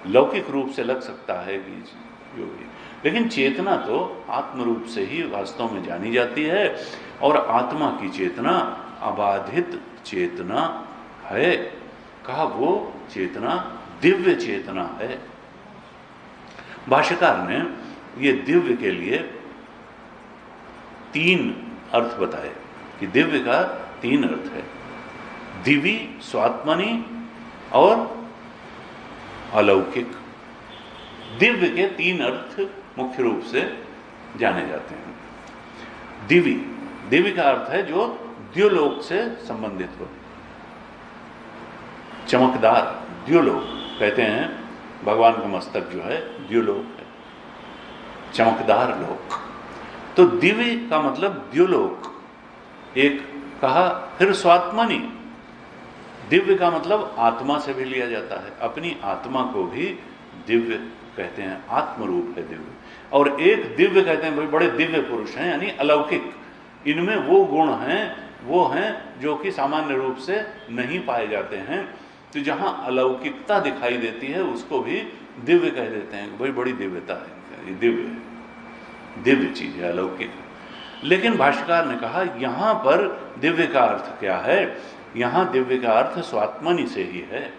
लौकिक रूप से लग सकता है कि योगी, लेकिन चेतना तो आत्म रूप से ही वास्तव में जानी जाती है, और आत्मा की चेतना अबाधित चेतना है। कहा वो चेतना दिव्य चेतना है। भाष्यकार ने ये दिव्य के लिए 3 अर्थ बताए कि दिव्य का 3 अर्थ है, दिवी, स्वात्मनि और अलौकिक। दिव्य के 3 अर्थ मुख्य रूप से जाने जाते हैं। दिवी, दिव्य का अर्थ है जो द्युलोक से संबंधित हो, चमकदार। द्युलोक कहते हैं भगवान का मस्तक जो है द्युलोक है, चमकदार लोक। तो दिव्य का मतलब द्युलोक एक कहा। फिर स्वात्मनि, दिव्य का मतलब आत्मा से भी लिया जाता है, अपनी आत्मा को भी दिव्य कहते हैं, आत्म रूप है दिव्य। और एक दिव्य कहते हैं भाई बड़े दिव्य पुरुष हैं, यानी अलौकिक, इनमें वो गुण हैं, वो हैं जो कि सामान्य रूप से नहीं पाए जाते हैं। तो जहां अलौकिकता दिखाई देती है उसको भी दिव्य कह देते हैं, भाई बड़ी दिव्यता है, ये दिव्य है, दिव्य चीज है, अलौकिक। लेकिन भाष्यकार ने कहा यहां पर दिव्य का अर्थ क्या है? यहां दिव्य का अर्थ स्वात्मनि से ही है।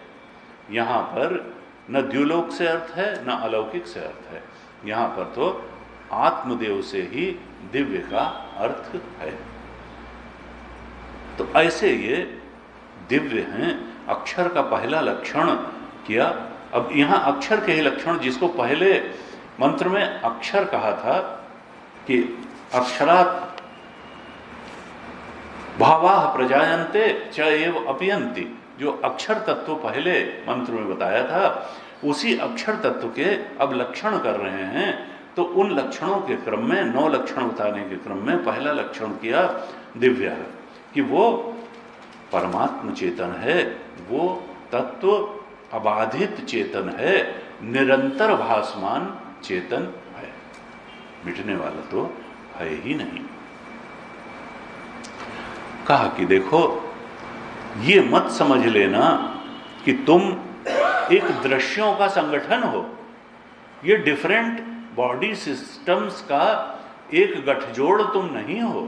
यहां पर न द्युलोक से अर्थ है न अलौकिक से अर्थ है, यहां पर तो आत्मदेव से ही दिव्य का अर्थ है। तो ऐसे ये दिव्य हैं। अक्षर का पहला लक्षण किया। अब यहां अक्षर के ही लक्षण, जिसको पहले मंत्र में अक्षर कहा था कि अक्षरात् भावाः प्रजायन्ते च एव अपयन्ति, जो अक्षर तत्व पहले मंत्र में बताया था, उसी अक्षर तत्व के अब लक्षण कर रहे हैं। तो उन लक्षणों के क्रम में 9 लक्षण बताने के क्रम में पहला लक्षण किया दिव्य, कि वो परमात्म चेतन है, वो तत्व अबाधित चेतन है, निरंतर भासमान चेतन है, मिटने वाला तो है ही नहीं। कहा कि देखो ये मत समझ लेना कि तुम एक दृश्यों का संगठन हो, ये डिफरेंट बॉडी सिस्टम्स का एक गठजोड़ तुम नहीं हो,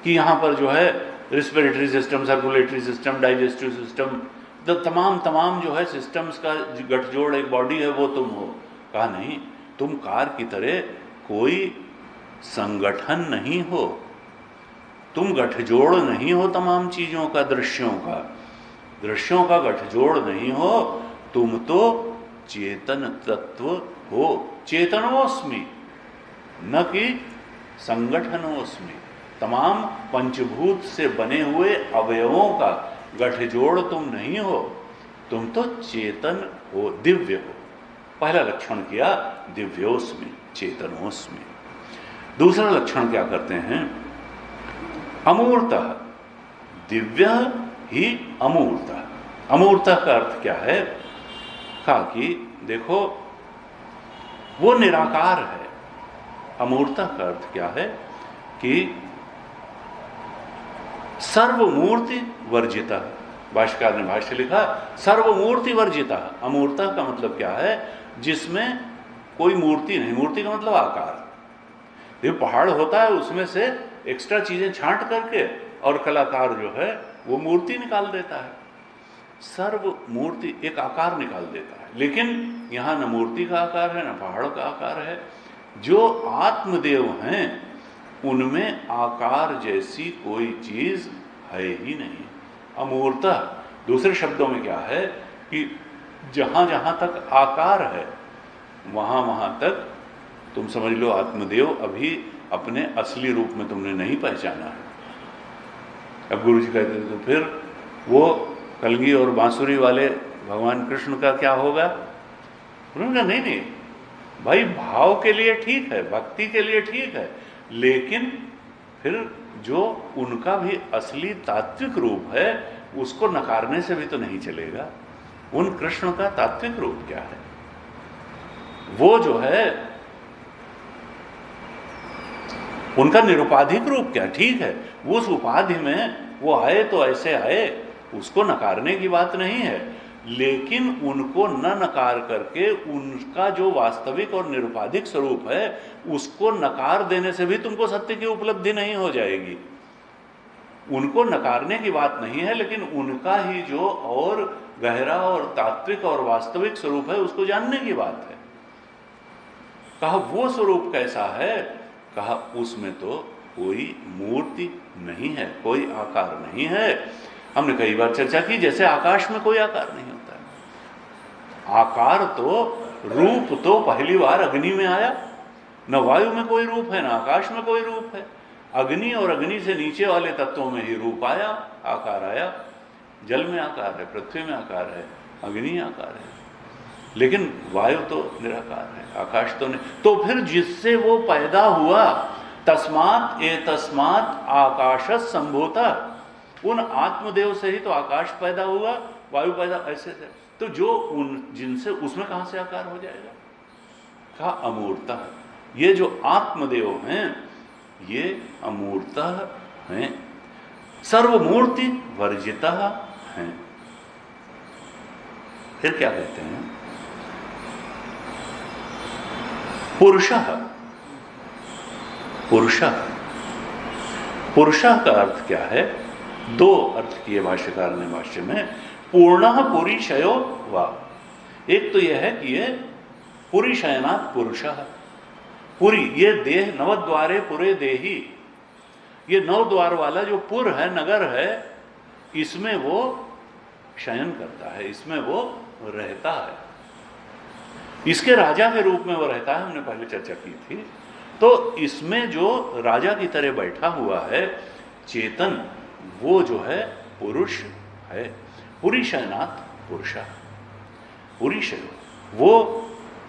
कि यहां पर जो है respiratory system, circulatory system, digestive system, तो तमाम जो है सिस्टम्स का गठजोड़ एक बॉडी है, वो तुम हो। कहा नहीं, तुम कार की तरह कोई संगठन नहीं हो, तुम गठजोड़ नहीं हो तमाम चीजों का, दृश्यों का गठजोड़ नहीं हो, तुम तो चेतन तत्व हो, चेतनोस्मि, न कि संगठनोस्मि। तमाम पंचभूत से बने हुए अवयवों का गठजोड़ तुम नहीं हो, तुम तो चेतन हो, दिव्य हो। पहला लक्षण किया दिव्योस्मि, चेतनोस्मि। दूसरा लक्षण क्या करते हैं? अमूर्तः, दिव्य ही अमूर्तः। अमूर्तः का अर्थ क्या है? कहा कि देखो वो निराकार है। अमूर्तः का अर्थ क्या है? कि सर्वमूर्ति वर्जिता। भाष्यकार ने भाष्य लिखा सर्वमूर्ति वर्जिता। अमूर्तः का मतलब क्या है? जिसमें कोई मूर्ति नहीं। मूर्ति का मतलब आकार। ये पहाड़ होता है, उसमें से एक्स्ट्रा चीजें छांट करके और कलाकार जो है वो मूर्ति निकाल देता है। सर्व मूर्ति एक आकार निकाल देता है, लेकिन यहां न मूर्ति का आकार है न पहाड़ का आकार है। जो आत्मदेव हैं उनमें आकार जैसी कोई चीज है ही नहीं। अमूर्तः दूसरे शब्दों में क्या है कि जहां जहां तक आकार है वहां वहां तक तुम समझ लो आत्मदेव अभी अपने असली रूप में तुमने नहीं पहचाना है। अब गुरु जी कहते थे तो फिर वो कलगी और बांसुरी वाले भगवान कृष्ण का क्या होगा? उन्होंने कहा नहीं भाई, भाव के लिए ठीक है, भक्ति के लिए ठीक है, लेकिन फिर जो उनका भी असली तात्विक रूप है उसको नकारने से भी तो नहीं चलेगा। उन कृष्ण का तात्विक रूप क्या है? वो जो है उनका निरुपाधिक रूप क्या? ठीक है, उस उपाधि में वो आए तो ऐसे आए, उसको नकारने की बात नहीं है, लेकिन उनको न नकार करके उनका जो वास्तविक और निरुपाधिक स्वरूप है उसको नकार देने से भी तुमको सत्य की उपलब्धि नहीं हो जाएगी। उनको नकारने की बात नहीं है, लेकिन उनका ही जो और गहरा और तात्विक और वास्तविक स्वरूप है उसको जानने की बात है। कहा वो स्वरूप कैसा है? कहा उसमें तो कोई मूर्ति नहीं है, कोई आकार नहीं है। हमने कई बार चर्चा की, जैसे आकाश में कोई आकार नहीं होता है। आकार तो, रूप तो पहली बार अग्नि में आया। न वायु में कोई रूप है, न आकाश में कोई रूप है। अग्नि और अग्नि से नीचे वाले तत्वों में ही रूप आया, आकार आया। जल में आकार है, पृथ्वी में आकार है, अग्नि आकार है, लेकिन वायु तो निराकार है, आकाश तो नहीं। तो फिर जिससे वो पैदा हुआ, तस्मात् एतस्मात् आकाशस् सम्भूता, उन आत्मदेव से ही तो आकाश पैदा हुआ, वायु पैदा, ऐसे थे। तो जो उन जिनसे, उसमें कहां से आकार हो जाएगा? कहा अमूर्तः। ये जो आत्मदेव हैं ये अमूर्तः हैं, सर्वमूर्ति वर्जितः हैं। फिर क्या कहते हैं? पुरुषः। पुरुषः, पुरुषः का अर्थ क्या है? दो अर्थ किए भाष्यकार ने भाष्य में। पूर्णः पुरीशयो वा, एक तो यह है कि ये पुरीशयनात् पुरुषः। पुरी, ये देह नवद्वारे पुरे देही, ये नौ द्वार वाला जो पुर है, नगर है, इसमें वो शयन करता है, इसमें वो रहता है, इसके राजा के रूप में वो रहता है। हमने पहले चर्चा की थी। तो इसमें जो राजा की तरह बैठा हुआ है चेतन, वो जो है पुरुष है। पुरीशयनात् पुरुषः, पुरीशयो, वो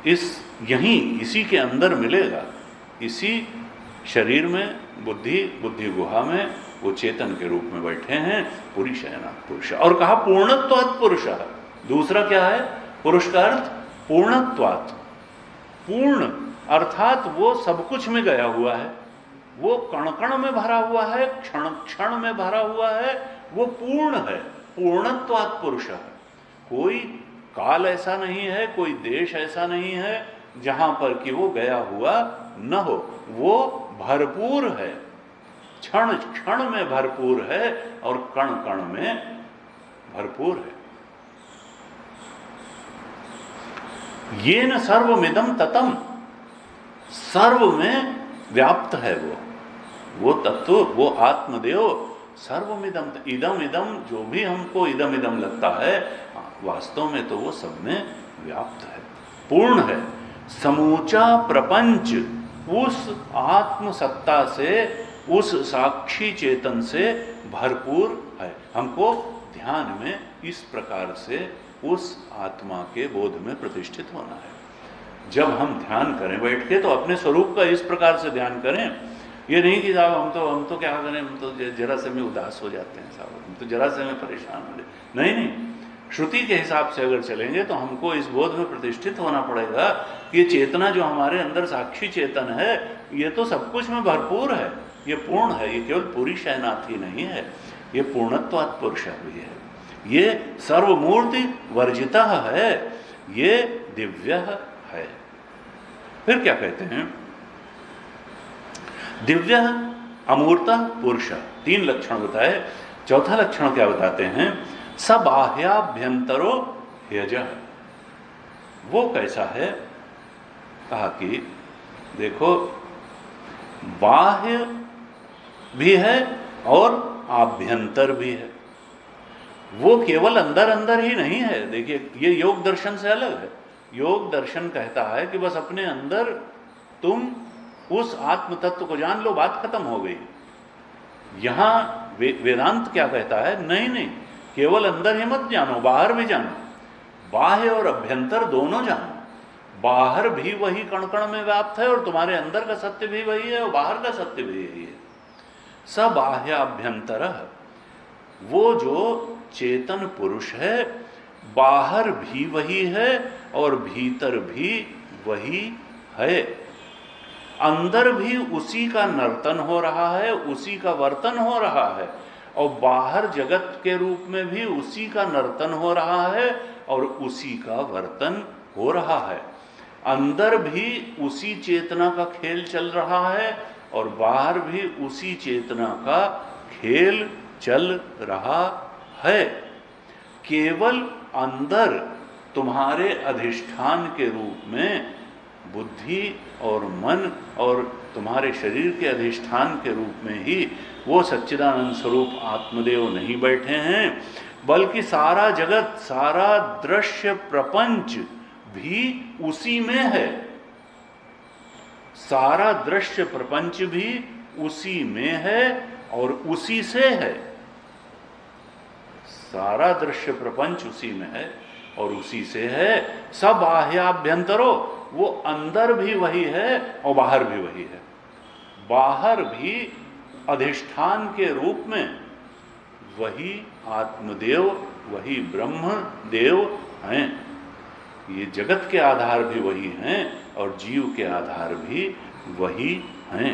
इसी के अंदर मिलेगा, इसी शरीर में, बुद्धि गुहा में वो चेतन के रूप में बैठे हैं। पुरीशयनात् पुरुष। और कहा पूर्णत्वात् पुरुषः। दूसरा क्या है? पुरुष का अर्थ पूर्णत्वात्, पूर्ण अर्थात वो सब कुछ में गया हुआ है, वो कण कण में भरा हुआ है, क्षण क्षण में भरा हुआ है, वो पूर्ण है। पूर्णत्वात् पुरुषः। कोई काल ऐसा नहीं है, कोई देश ऐसा नहीं है जहां पर कि वो गया हुआ न हो, वो भरपूर है, क्षण क्षण में भरपूर है और कण कण में भरपूर है। येन सर्वमिदं ततम्, सर्व में व्याप्त है वो तत्व, वो आत्मदेव सर्वमिदं, इदम इदम, जो भी हमको इदम इदम लगता है, वास्तव में तो वो सब में व्याप्त है, पूर्ण है। समूचा प्रपंच उस आत्म सत्ता से, उस साक्षी चेतन से भरपूर है। हमको ध्यान में इस प्रकार से उस आत्मा के बोध में प्रतिष्ठित होना है। जब हम ध्यान करें बैठ के, तो अपने स्वरूप का इस प्रकार से ध्यान करें। ये नहीं कि साहब हम तो क्या करें, हम तो जरा से में उदास हो जाते हैं, साहब हम तो जरा से में परेशान हो जाते। नहीं, श्रुति के हिसाब से अगर चलेंगे तो हमको इस बोध में प्रतिष्ठित होना पड़ेगा कि ये चेतना जो हमारे अंदर साक्षी चेतन है, ये तो सब कुछ में भरपूर है, ये पूर्ण है। ये केवल पुरीशयनात् ही नहीं है, ये पूर्णत्वात् पुरुषः भी है, ये सर्वमूर्ति वर्जितः है, ये दिव्य है। फिर क्या कहते हैं? दिव्य अमूर्तः पुरुष। तीन लक्षण बताए। चौथा लक्षण क्या बताते हैं? सबाह्याभ्यंतरो ह्यजः। वो कैसा है? कहा कि देखो, बाह्य भी है और आभ्यंतर भी है। वो केवल अंदर अंदर ही नहीं है। देखिए, ये योग दर्शन से अलग है। योग दर्शन कहता है कि बस अपने अंदर तुम उस आत्म तत्व को जान लो, बात खत्म हो गई। यहां वेदांत क्या कहता है? नहीं, केवल अंदर ही मत जानो, बाहर भी जानो, बाह्य और अभ्यंतर दोनों जानो। बाहर भी वही कण कण में व्याप्त है और तुम्हारे अंदर का सत्य भी वही है और बाहर का सत्य भी यही है। सबाह्याभ्यंतरः, वो जो चेतन पुरुष है, बाहर भी वही है और भीतर भी वही है। अंदर भी उसी का नर्तन हो रहा है, उसी का वर्तन हो रहा है, और बाहर जगत के रूप में भी उसी का नर्तन हो रहा है और उसी का वर्तन हो रहा है। अंदर भी उसी चेतना का खेल चल रहा है और बाहर भी उसी चेतना का खेल चल रहा है। केवल अंदर तुम्हारे अधिष्ठान के रूप में बुद्धि और मन और तुम्हारे शरीर के अधिष्ठान के रूप में ही वो सच्चिदानंद स्वरूप आत्मदेव नहीं बैठे हैं, बल्कि सारा जगत, सारा दृश्य प्रपंच भी उसी में है। सारा दृश्य प्रपंच भी उसी में है और उसी से है। सारा दृश्य प्रपंच उसी में है और उसी से है। सब बाह्याभ्यंतरो, वो अंदर भी वही है और बाहर भी वही है। बाहर भी अधिष्ठान के रूप में वही आत्मदेव, वही ब्रह्म देव हैं। ये जगत के आधार भी वही हैं और जीव के आधार भी वही हैं।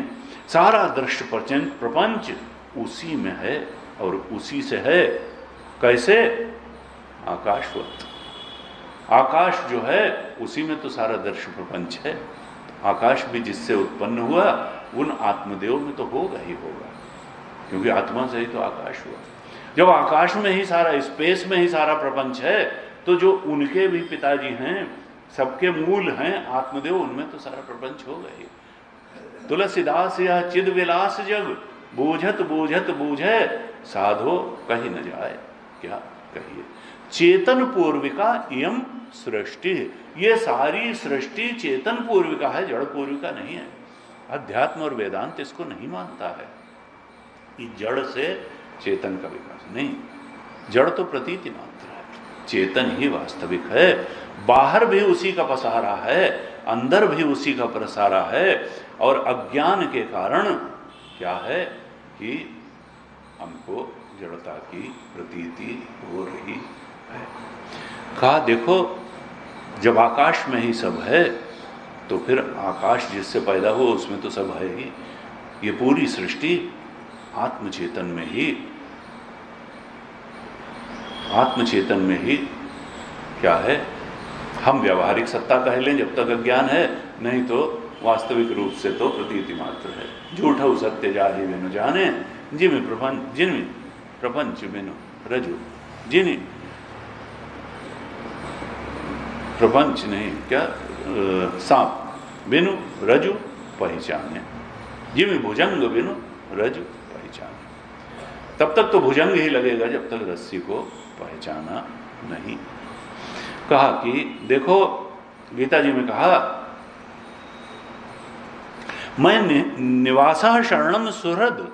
सारा दृश्य प्रपंच उसी में है और उसी से है। कैसे? आकाशवत। आकाश जो है उसी में तो सारा दृश्य प्रपंच है। आकाश भी जिससे उत्पन्न हुआ उन आत्मदेव में तो होगा ही होगा, क्योंकि आत्मा से ही तो आकाश हुआ। जब आकाश में ही सारा, स्पेस में ही सारा प्रपंच है, तो जो उनके भी पिताजी हैं, सबके मूल हैं आत्मदेव, उनमें तो सारा प्रपंच होगा ही। तुलसीदास यह चिद विलास जग, बूझत बूझत बूझे, साधो कही न जाए। क्या कहिए? चेतन पूर्विका इयम सृष्टि। ये सारी सृष्टि चेतन पूर्विका है, जड़ पूर्विका नहीं है। अध्यात्म और वेदांत इसको नहीं मानता है कि जड़ से चेतन का विकास नहीं। जड़ तो प्रतीति मात्र है, चेतन ही वास्तविक है। बाहर भी उसी का पसारा है, अंदर भी उसी का प्रसारा है। और अज्ञान के कारण क्या है कि हमको जड़ता की प्रतीति हो रही है। कहा देखो, जब आकाश में ही सब है तो फिर आकाश जिससे पैदा हो उसमें तो सब है ही। ये पूरी सृष्टि आत्मचेतन में ही, आत्मचेतन में ही क्या है? हम व्यवहारिक सत्ता कह लें जब तक अज्ञान है, नहीं तो वास्तविक रूप से तो प्रतीति मात्र है। झूठा सत्य जाहि बिनु जाने, जिनमें प्रपंच बिनु रजु, जिन्हें प्रपंच नहीं क्या सांप बिनु रजु पहचाने, जिमी भुजंग बिनु रजु पहचाने। तब तक तो भुजंग ही लगेगा जब तक रस्सी को पहचाना नहीं। कहा कि देखो, गीता जी में कहा, मैं निवासा शरणम सुहृद,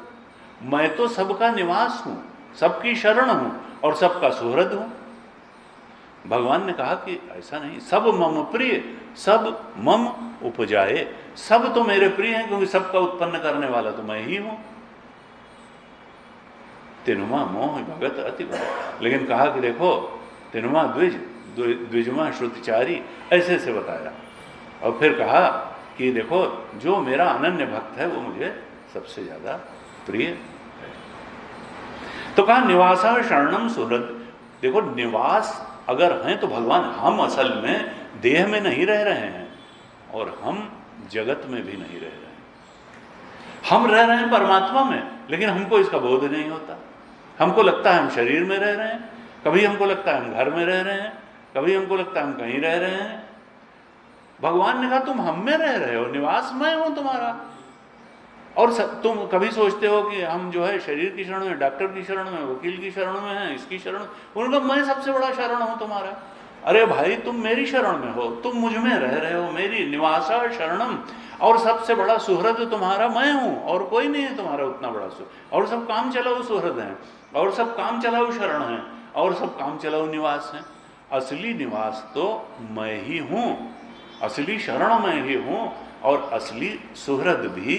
मैं तो सबका निवास हूं, सबकी शरण हूं और सबका सुहृद हूं। भगवान ने कहा कि ऐसा नहीं, सब मम प्रिय, सब मम उपजाए, सब तो मेरे प्रिय हैं क्योंकि सबका उत्पन्न करने वाला तो मैं ही हूं। तिनुमा मोह भगत अति भगत। लेकिन कहा कि देखो, तिनुमा द्विज, द्विजमा श्रुतिचारी, ऐसे से बताया। और फिर कहा कि देखो, जो मेरा अनन्य भक्त है वो मुझे सबसे ज्यादा प्रिय है। तो कहा निवासा शरणम सुहृद। देखो, निवास अगर हैं तो भगवान, हम असल में देह में नहीं रह रहे हैं और हम जगत में भी नहीं रह रहे हैं। हम रह रहे हैं परमात्मा में, लेकिन हमको इसका बोध नहीं होता। हमको लगता है हम शरीर में रह रहे हैं, कभी हमको लगता है हम घर में रह रहे हैं, कभी हमको लगता है हम कहीं रह रहे हैं। भगवान ने कहा तुम हम में रह रहे हो, निवास मैं हूं तुम्हारा। और तुम कभी सोचते हो कि हम जो है शरीर की शरण में, डॉक्टर की शरण में, वकील की शरण में हैं, इसकी शरण, उनका मैं सबसे बड़ा शरण हूं तुम्हारा। अरे भाई, तुम मेरी शरण में हो, तुम मुझ में रह रहे हो, मेरी निवासा शरणम। और सबसे बड़ा सुहृद तुम्हारा मैं हूं और कोई नहीं है तुम्हारा उतना बड़ा सुहृद। और सब काम चलाऊ सुहृद हैं, और सब काम चलाऊ शरण हैं, और सब काम चलाऊ निवास हैं। असली निवास तो मैं ही हूं, असली शरण मैं ही हूं और असली सुहृद भी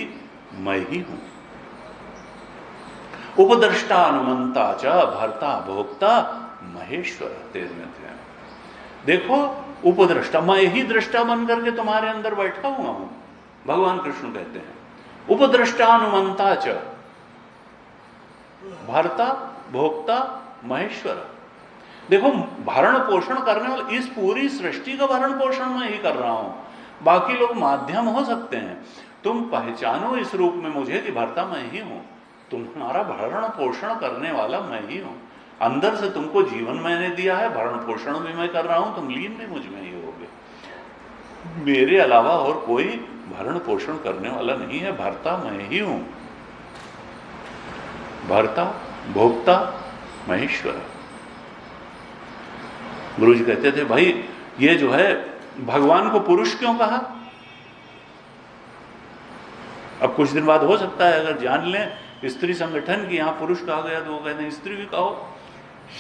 मैं ही हूं। उपद्रष्टा अनुमंता च भर्ता भोक्ता महेश्वर। देखो, उपद्रष्टा, मैं ही दृष्टा बन करके तुम्हारे अंदर बैठा हुआ हूं। भगवान कृष्ण कहते हैं उपद्रष्टा अनुमंता च भर्ता भोक्ता महेश्वर। देखो, भरण पोषण करने वाले, इस पूरी सृष्टि का भरण पोषण मैं ही कर रहा हूं, बाकी लोग माध्यम हो सकते हैं। तुम पहचानो इस रूप में मुझे कि भर्ता मैं ही हूं, तुम्हारा भरण पोषण करने वाला मैं ही हूं। अंदर से तुमको जीवन मैंने दिया है, भरण पोषण भी मैं कर रहा हूं, तुम लीन भी मुझ में ही होगे। मेरे अलावा और कोई भरण पोषण करने वाला नहीं है, भर्ता मैं ही हूं। भर्ता भोक्ता महेश्वर। गुरु जी कहते थे, भाई ये जो है भगवान को पुरुष क्यों कहा? अब कुछ दिन बाद हो सकता है अगर जान लें स्त्री संगठन की यहां पुरुष कहा गया तो वो कहते हैं स्त्री भी कहो।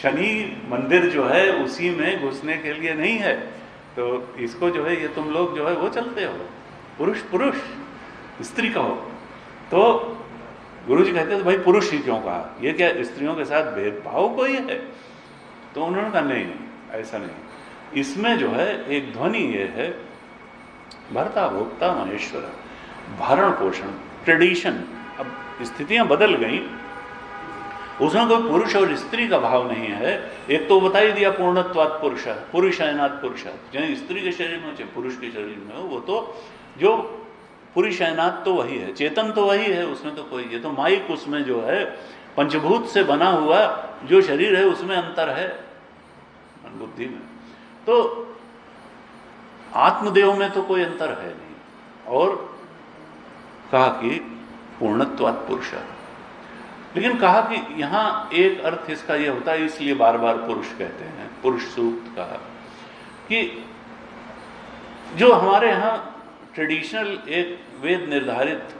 शनि मंदिर जो है उसी में घुसने के लिए नहीं है, तो इसको जो है ये तुम लोग जो है वो चलते हो, पुरुष पुरुष स्त्री कहो। तो गुरु जी कहते थे, भाई पुरुष ही क्यों कहा? ये क्या स्त्रियों के साथ भेदभाव कोई है? तो उन्होंने कहा नहीं, ऐसा नहीं। इसमें जो है एक ध्वनि ये है, भर्ता भोक्ता महेश्वर, भरण पोषण, ट्रेडिशन। अब स्थितियां बदल गई, उसमें कोई पुरुष और स्त्री का भाव नहीं है। एक तो बता ही दिया पूर्णत्वात् पुरुष, पुरुषायनात् पुरुष, चाहे स्त्री के शरीर में चाहे पुरुष के शरीर में हो, वो तो जो पुरुषायनात् तो वही है, चेतन तो वही है, उसमें तो कोई, ये तो माइक उसमें जो है पंचभूत से बना हुआ जो शरीर है उसमें अंतर है मन बुद्धि में, तो आत्मदेव में तो कोई अंतर है नहीं। और कहा कि पूर्णत्वात् पुरुष, लेकिन कहा कि यहां एक अर्थ इसका यह होता है, इसलिए बार बार पुरुष कहते हैं, पुरुष सूक्त कहा कि जो हमारे यहां ट्रेडिशनल एक वेद निर्धारित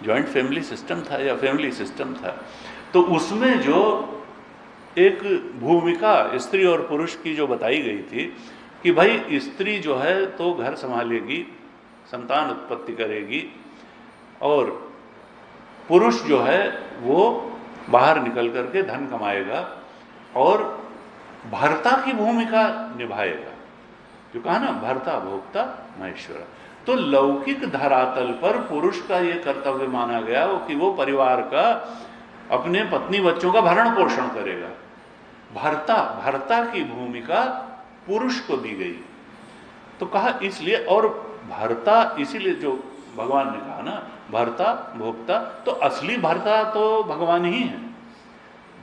जॉइंट फैमिली सिस्टम था या फैमिली सिस्टम था, तो उसमें जो एक भूमिका स्त्री और पुरुष की जो बताई गई थी कि भाई स्त्री जो है तो घर संभालेगी, संतान उत्पत्ति करेगी, और पुरुष जो है वो बाहर निकल करके धन कमाएगा और भर्ता की भूमिका निभाएगा। जो कहा ना, भर्ता भोक्ता महेश्वर। तो लौकिक धरातल पर पुरुष का ये कर्तव्य माना गया कि वो परिवार का, अपने पत्नी बच्चों का भरण पोषण करेगा। भर्ता की भूमिका पुरुष को दी गई। तो कहा इसलिए, और भर्ता इसीलिए जो भगवान ने कहा ना, भर्ता भोक्ता, तो असली भर्ता तो भगवान ही है।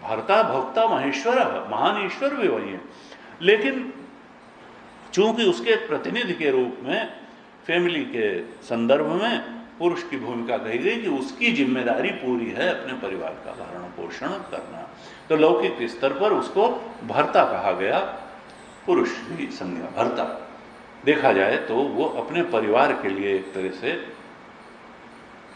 भर्ता भोक्ता महेश्वर, महान ईश्वर भी वही है। लेकिन चूंकि उसके प्रतिनिधि के रूप में फैमिली के संदर्भ में पुरुष की भूमिका कही गई कि उसकी जिम्मेदारी पूरी है अपने परिवार का भरण पोषण करना, तो लौकिक स्तर पर उसको भर्ता कहा गया। पुरुष की संज्ञा भर्ता देखा जाए तो वो अपने परिवार के लिए एक तरह से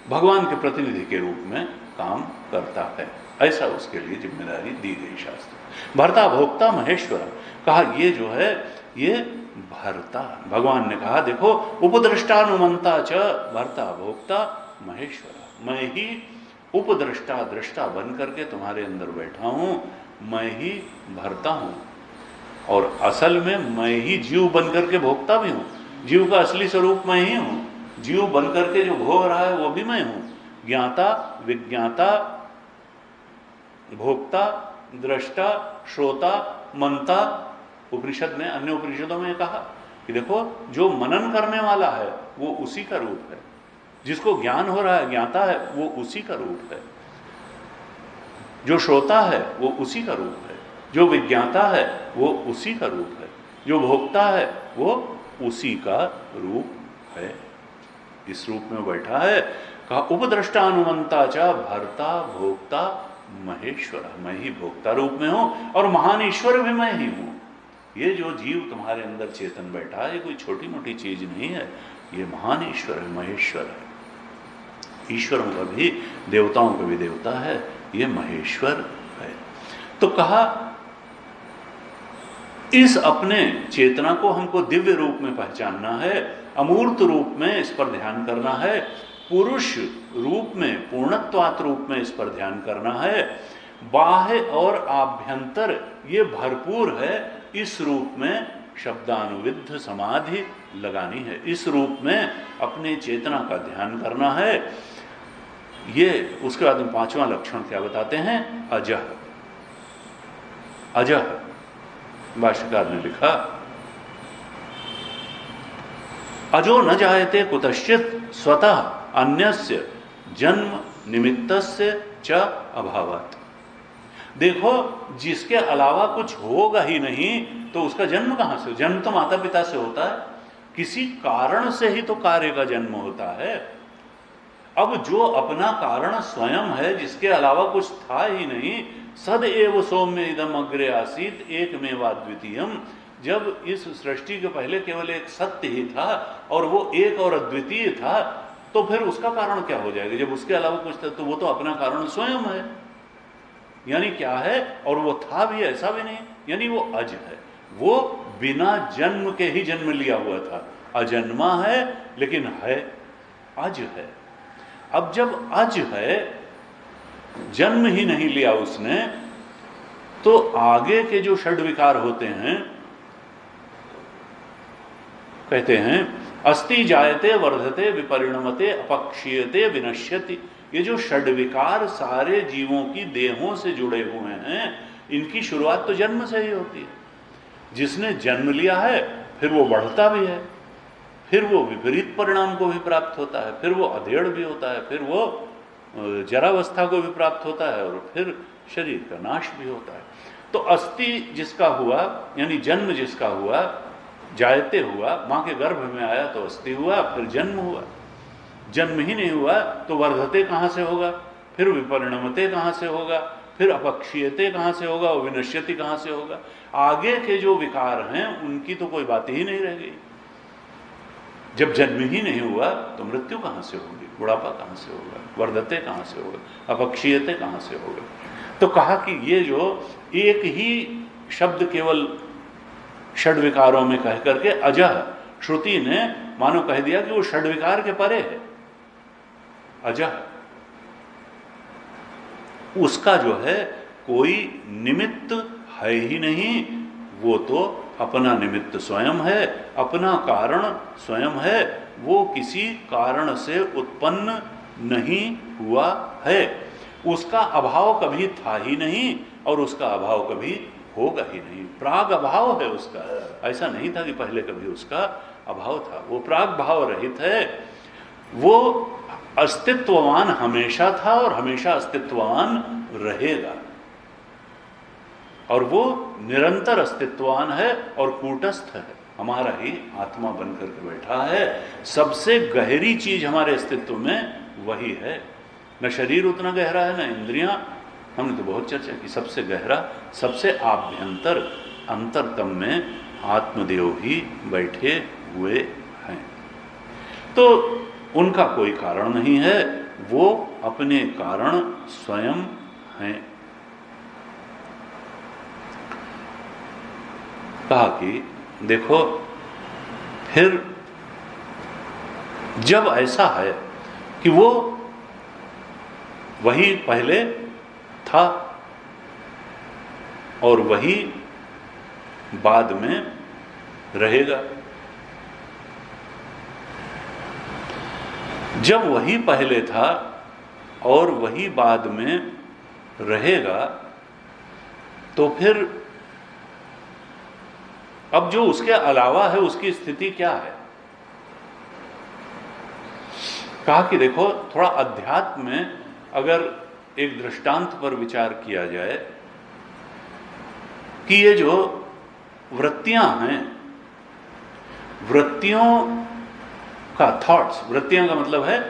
भगवान के प्रतिनिधि के रूप में काम करता है, ऐसा उसके लिए जिम्मेदारी दी गई शास्त्र। भर्ता भोक्ता महेश्वर कहा, ये जो है ये भर्ता, भगवान ने कहा देखो, उपद्रष्टानुमंता च भर्ता भोक्ता महेश्वर, मैं ही उपद्रष्टा दृष्टा बन करके तुम्हारे अंदर बैठा हूं, मैं ही भरता हूं, और असल में मैं ही जीव बन करके भोगता भी हूं। जीव का असली स्वरूप मैं ही हूं, जीव बन करके जो भोग रहा है वो भी मैं हूं। ज्ञाता विज्ञाता भोक्ता दृष्टा श्रोता मनता, उपनिषद में, अन्य उपनिषदों में कहा कि देखो जो मनन करने वाला है वो उसी का रूप है, जिसको ज्ञान हो रहा है ज्ञाता है वो उसी का रूप है, जो श्रोता है वो उसी का रूप है, जो विज्ञाता है वो उसी का रूप है, जो भोक्ता है वो उसी का रूप है। इस रूप में बैठा है। कहा उपद्रष्टा अनुमंता चा भर्ता भोक्ता महेश्वर, मैं ही भोक्ता रूप में हूं और महान ईश्वर भी मैं ही हूं। ये जो जीव तुम्हारे अंदर चेतन बैठा है ये कोई छोटी मोटी चीज नहीं है, ये महान ईश्वर है, महेश्वर है। ईश्वरों का भी, देवताओं का भी देवता है, ये महेश्वर है। तो कहा इस अपने चेतना को हमको दिव्य रूप में पहचानना है, अमूर्त रूप में इस पर ध्यान करना है, पुरुष रूप में पूर्णत्वात् रूप में इस पर ध्यान करना है, बाह्य और आभ्यंतर ये भरपूर है, इस रूप में शब्दानुविद्ध समाधि लगानी है, इस रूप में अपने चेतना का ध्यान करना है। ये उसके बाद में पांचवा लक्षण क्या बताते हैं, अजह। अजह भाष्यकार ने लिखा, अजो न जायते कुतश्चित स्वतः अन्यस्य जन्म निमित्तस्य च अभावात्। देखो, जिसके अलावा कुछ होगा ही नहीं तो उसका जन्म कहां से? जन्म तो माता पिता से होता है, किसी कारण से ही तो कार्य का जन्म होता है। अब जो अपना कारण स्वयं है, जिसके अलावा कुछ था ही नहीं, सद एव सौम्य इदम अग्रे आसीत एकमेवाद्वितीयम, जब इस सृष्टि के पहले केवल एक सत्य ही था और वो एक और अद्वितीय था, तो फिर उसका कारण क्या हो जाएगा? जब उसके अलावा कुछ था तो वो तो अपना कारण स्वयं है। यानी क्या है? और वो था भी, ऐसा भी नहीं, यानी वो अज है। वो बिना जन्म के ही जन्म लिया हुआ था, अजन्मा है लेकिन है, अज है। अब जब अज है, जन्म ही नहीं लिया उसने, तो आगे के जो षड विकार होते हैं, कहते हैं अस्ति जायते वर्धते विपरिणमते अपक्षीयते विनश्यति। ये जो षड विकार सारे जीवों की देहों से जुड़े हुए हैं, इनकी शुरुआत तो जन्म से ही होती है। जिसने जन्म लिया है फिर वो बढ़ता भी है, फिर वो विपरीत परिणाम को भी प्राप्त होता है, फिर वो अधेड़ भी होता है, फिर वो जरावस्था को भी प्राप्त होता है और फिर शरीर का नाश भी होता है। तो अस्थि जिसका हुआ, यानी जन्म जिसका हुआ, जायते हुआ, मां के गर्भ में आया तो अस्थि हुआ, फिर जन्म हुआ। जन्म ही नहीं हुआ तो वर्धते कहां से होगा, फिर विपरिणमते कहां से होगा, फिर अपक्षीयते कहां से होगा, और विनश्यति कहां से होगा। आगे के जो विकार हैं उनकी तो कोई बात ही नहीं रह गई। जब जन्म ही नहीं हुआ तो मृत्यु कहां से होगी, बुढ़ापा कहां से होगा, वर्धते कहां से होगा, अपक्षीयते कहां से होगा। तो कहा कि ये जो एक ही शब्द केवल षड विकारों में कह करके अजह, श्रुति ने मानो कह दिया कि वो षड विकार के परे है, अजह। उसका जो है कोई निमित्त है ही नहीं, वो तो अपना निमित्त स्वयं है, अपना कारण स्वयं है, वो किसी कारण से उत्पन्न नहीं हुआ है। उसका अभाव कभी था ही नहीं और उसका अभाव कभी होगा ही नहीं। प्राग अभाव है उसका, ऐसा नहीं था कि पहले कभी उसका अभाव था। वो प्राग भाव रहित है, वो अस्तित्ववान हमेशा था और हमेशा अस्तित्ववान रहेगा, और वो निरंतर अस्तित्ववान है और कूटस्थ है, हमारा ही आत्मा बनकर के बैठा है। सबसे गहरी चीज हमारे अस्तित्व में वही है। न शरीर उतना गहरा है, न इंद्रियां, हमने तो बहुत चर्चा की। सबसे गहरा, सबसे आभ्यंतर, अंतरतम में आत्मदेव ही बैठे हुए हैं। तो उनका कोई कारण नहीं है, वो अपने कारण स्वयं हैं। कहा कि देखो, फिर जब ऐसा है कि वो वही पहले था और वही बाद में रहेगा, जब वही पहले था और वही बाद में रहेगा, तो फिर अब जो उसके अलावा है उसकी स्थिति क्या है? कहा कि देखो, थोड़ा अध्यात्म में अगर एक दृष्टांत पर विचार किया जाए कि ये जो वृत्तियां हैं, वृत्तियों का थॉट्स, वृत्तियां का मतलब है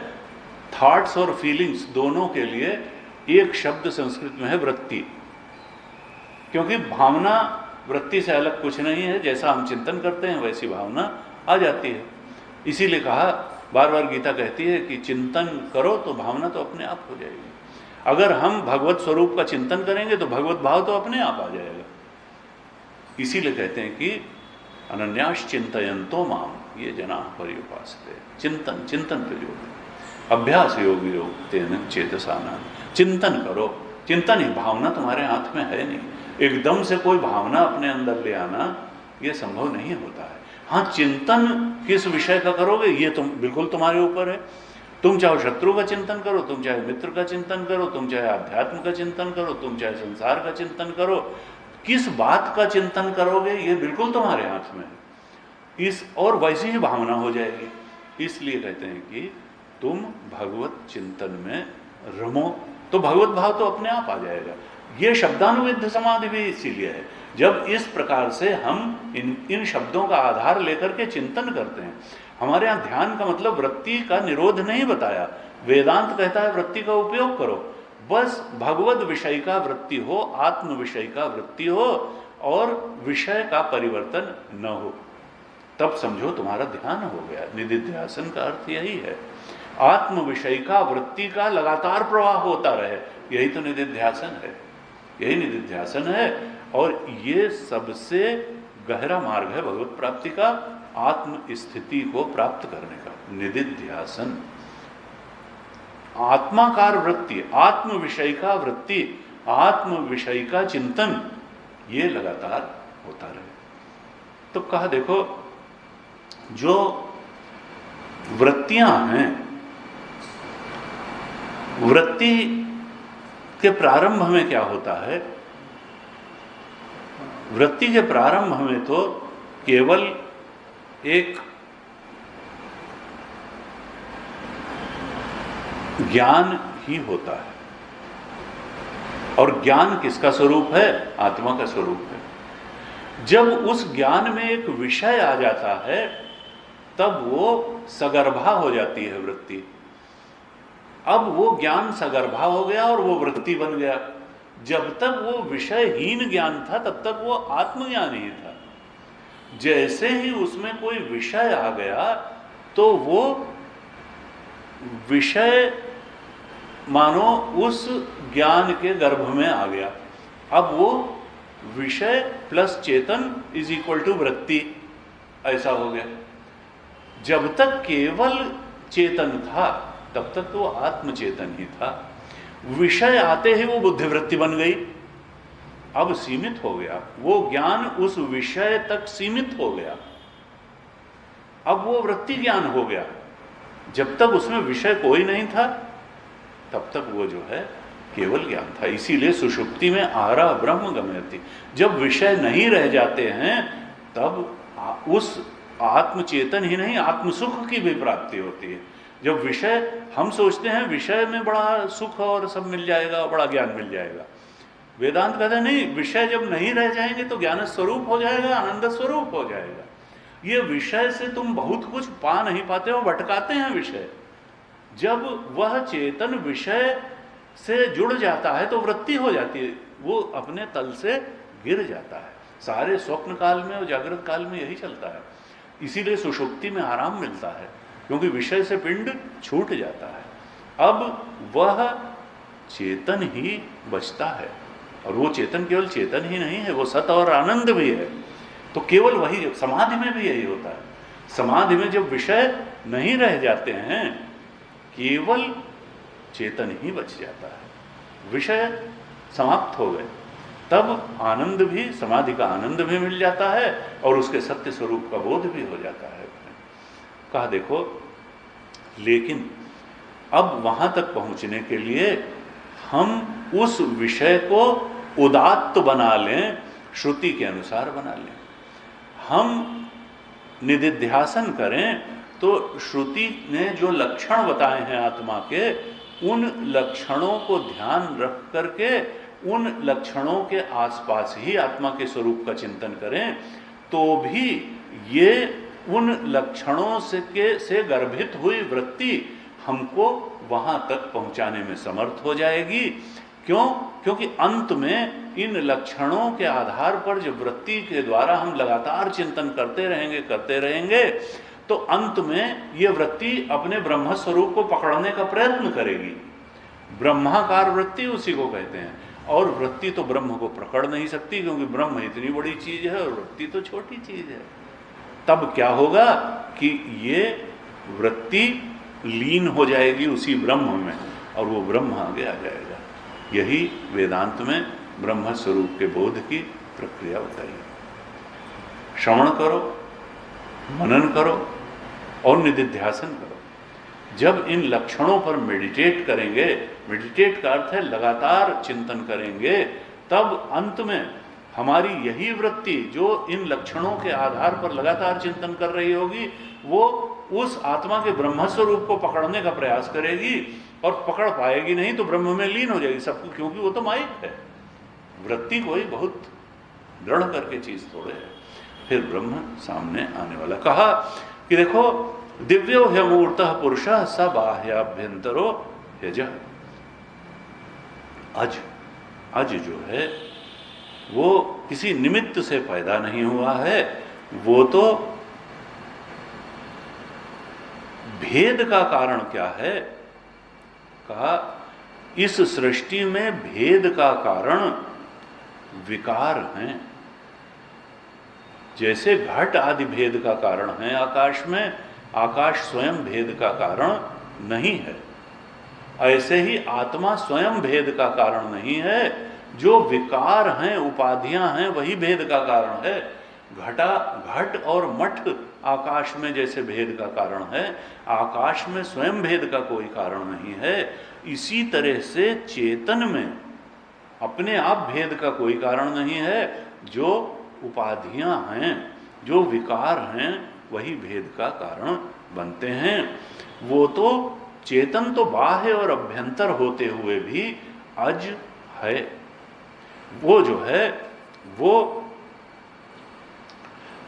थॉट्स और फीलिंग्स, दोनों के लिए एक शब्द संस्कृत में है वृत्ति। क्योंकि भावना वृत्ति से अलग कुछ नहीं है, जैसा हम चिंतन करते हैं वैसी भावना आ जाती है। इसीलिए कहा, बार बार गीता कहती है कि चिंतन करो तो भावना तो अपने आप हो जाएगी। अगर हम भगवत स्वरूप का चिंतन करेंगे तो भगवत भाव तो अपने आप आ जाएगा। इसीलिए कहते हैं कि अनन्यास चिंतयन्तो माम ये जना पर्युपासते। चिंतन, चिंतन पे जोर, अभ्यास योग योग तेन चेतसाना। चिंतन करो, चिंतन ही, भावना तुम्हारे हाथ में है नहीं। एकदम से कोई भावना अपने अंदर ले आना ये संभव नहीं होता है। हाँ, चिंतन किस विषय का करोगे ये तुम बिल्कुल तुम्हारे ऊपर है। तुम चाहे शत्रु का चिंतन करो, तुम चाहे मित्र का चिंतन करो, तुम चाहे आध्यात्म का चिंतन करो, तुम चाहे संसार का चिंतन करो, किस बात का चिंतन करोगे ये बिल्कुल तुम्हारे हाथ में है। और वैसी ही भावना हो जाएगी। इसलिए कहते हैं कि तुम भगवत चिंतन में रमो, तो भगवत भाव तो अपने आप आ जाएगा। ये शब्दानुविद्ध समाधि भी इसीलिए है। जब इस प्रकार से हम इन शब्दों का आधार लेकर के चिंतन करते हैं, हमारे यहाँ ध्यान का मतलब वृत्ति का निरोध नहीं बताया। वेदांत कहता है वृत्ति का उपयोग करो, बस भगवत विषय का वृत्ति हो, आत्म विषय का वृत्ति हो और विषय का परिवर्तन न हो, तब समझो तुम्हारा ध्यान हो गया। निधिध्यासन का अर्थ यही है, आत्म विषय का वृत्ति का लगातार प्रवाह होता रहे, यही तो निधिध्यासन है, यही निधिध्यासन है। और ये सबसे गहरा मार्ग है भगवत प्राप्ति का, आत्म स्थिति को प्राप्त करने का। निधिध्यासन, आत्माकार वृत्ति, आत्म विषय का वृत्ति, आत्म विषय का चिंतन, ये लगातार होता रहे। तो कहा देखो, जो वृत्तियां हैं, वृत्ति के प्रारंभ में क्या होता है? वृत्ति के प्रारंभ में तो केवल एक ज्ञान ही होता है, और ज्ञान किसका स्वरूप है? आत्मा का स्वरूप है। जब उस ज्ञान में एक विषय आ जाता है, तब वो सगर्भा हो जाती है वृत्ति। अब वो ज्ञान सगर्भा हो गया और वो वृत्ति बन गया। जब तक वो विषयहीन ज्ञान था, तब तक वो आत्मज्ञान ही था। जैसे ही उसमें कोई विषय आ गया, तो वो विषय मानो उस ज्ञान के गर्भ में आ गया। अब वो विषय प्लस चेतन इज इक्वल टू वृत्ति, ऐसा हो गया। जब तक केवल चेतन था, तब तक तो आत्मचेतन ही था। विषय आते ही वो बुद्धिवृत्ति बन गई, अब सीमित हो गया वो ज्ञान, उस विषय तक सीमित हो गया। अब वो वृत्ति ज्ञान हो गया। जब तक उसमें विषय कोई नहीं था, तब तक वो जो है केवल ज्ञान था। इसीलिए सुषुप्ति में आरा ब्रह्म गमयति, जब विषय नहीं रह जाते हैं, तब उस आत्मचेतन ही नहीं, आत्मसुख की भी प्राप्ति होती है। जब विषय, हम सोचते हैं विषय में बड़ा सुख और सब मिल जाएगा, बड़ा ज्ञान मिल जाएगा। वेदांत कहते हैं नहीं, विषय जब नहीं रह जाएंगे तो ज्ञान स्वरूप हो जाएगा, आनंद स्वरूप हो जाएगा। ये विषय से तुम बहुत कुछ पा नहीं पाते हो, भटकाते हैं विषय। जब वह चेतन विषय से जुड़ जाता है तो वृत्ति हो जाती है, वो अपने तल से गिर जाता है। सारे स्वप्न काल में और जागृत काल में यही चलता है। इसीलिए सुषुप्ति में आराम मिलता है, क्योंकि विषय से पिंड छूट जाता है। अब वह चेतन ही बचता है, और वो चेतन केवल चेतन ही नहीं है, वो सत और आनंद भी है। तो केवल वही, समाधि में भी यही होता है। समाधि में जब विषय नहीं रह जाते हैं, केवल चेतन ही बच जाता है, विषय समाप्त हो गए, तब आनंद भी, समाधि का आनंद भी मिल जाता है और उसके सत्य स्वरूप का बोध भी हो जाता है। कहा देखो, लेकिन अब वहां तक पहुंचने के लिए हम उस विषय को उदात्त बना लें, श्रुति के अनुसार बना लें। हम निधिध्यासन करें तो श्रुति ने जो लक्षण बताए हैं आत्मा के, उन लक्षणों को ध्यान रख करके उन लक्षणों के आसपास ही आत्मा के स्वरूप का चिंतन करें, तो भी ये उन लक्षणों से गर्भित हुई वृत्ति हमको वहां तक पहुंचाने में समर्थ हो जाएगी। क्यों? क्योंकि अंत में इन लक्षणों के आधार पर जब वृत्ति के द्वारा हम लगातार चिंतन करते रहेंगे, तो अंत में ये वृत्ति अपने ब्रह्म स्वरूप को पकड़ने का प्रयत्न करेगी। ब्रह्माकार वृत्ति उसी को कहते हैं। और वृत्ति तो ब्रह्म को पकड़ नहीं सकती, क्योंकि ब्रह्म इतनी बड़ी चीज है और वृत्ति तो छोटी चीज है। तब क्या होगा कि ये वृत्ति लीन हो जाएगी उसी ब्रह्म में, और वो ब्रह्म आगे आ जाएगा। यही वेदांत में ब्रह्म स्वरूप के बोध की प्रक्रिया बताई। श्रवण करो, मनन करो और निधिध्यासन करो। जब इन लक्षणों पर मेडिटेट करेंगे, मेडिटेट का अर्थ है लगातार चिंतन करेंगे, तब अंत में हमारी यही वृत्ति जो इन लक्षणों के आधार पर लगातार चिंतन कर रही होगी, वो उस आत्मा के ब्रह्म स्वरूप को पकड़ने का प्रयास करेगी, और पकड़ पाएगी नहीं तो ब्रह्म में लीन हो जाएगी सबको, क्योंकि वो तो माइक है। वृत्ति कोई बहुत दृढ़ करके चीज थोड़े है। फिर ब्रह्म सामने आने वाला। कहा कि देखो, दिव्यो ह्यमूर्तः पुरुषः स बाह्याभ्यंतरो ह्यजः। अज जो है वो किसी निमित्त से पैदा नहीं हुआ है, वो तो भेद का कारण क्या है? कहा इस सृष्टि में भेद का कारण विकार हैं। जैसे घट आदि भेद का कारण है आकाश में, आकाश स्वयं भेद का कारण नहीं है, ऐसे ही आत्मा स्वयं भेद का कारण नहीं है। जो विकार हैं, उपाधियां हैं, वही भेद का कारण है। घट और मठ आकाश में जैसे भेद का कारण है, आकाश में स्वयं भेद का कोई कारण नहीं है। इसी तरह से चेतन में अपने आप भेद का कोई कारण नहीं है। जो उपाधियां हैं, जो विकार हैं, वही भेद का कारण बनते हैं। वो तो चेतन तो बाह्य और अभ्यंतर होते हुए भी अज है। वो जो है वो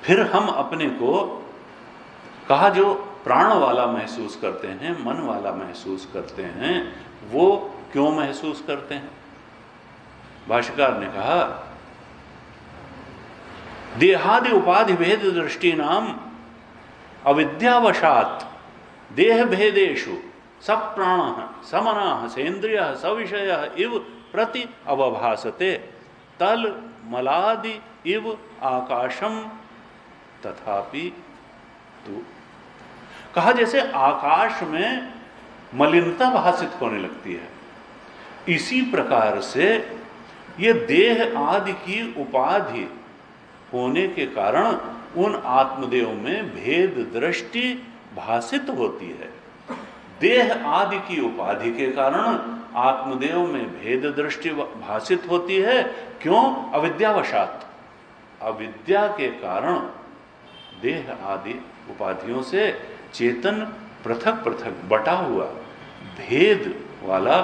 फिर हम अपने को कहा जो प्राण वाला महसूस करते हैं, मन वाला महसूस करते हैं, वो क्यों महसूस करते हैं? भाष्यकार ने कहा देहादि उपाधि भेद दृष्टि नाम अविद्यावशात देह भेदेषु सब प्राण समना सेन्द्रिय सविषय इव प्रति अवभासते तल मलादि इव आकाशम तथापि तु। कहा जैसे आकाश में मलिनता भासित होने लगती है, इसी प्रकार से ये देह आदि की उपाधि होने के कारण उन आत्मदेव में भेद दृष्टि भासित होती है। देह आदि की उपाधि के कारण आत्मदेव में भेद दृष्टि भासित होती है। क्यों? अविद्यावशात। अविद्या के कारण देह आदि उपाधियों से चेतन पृथक पृथक बटा हुआ भेद वाला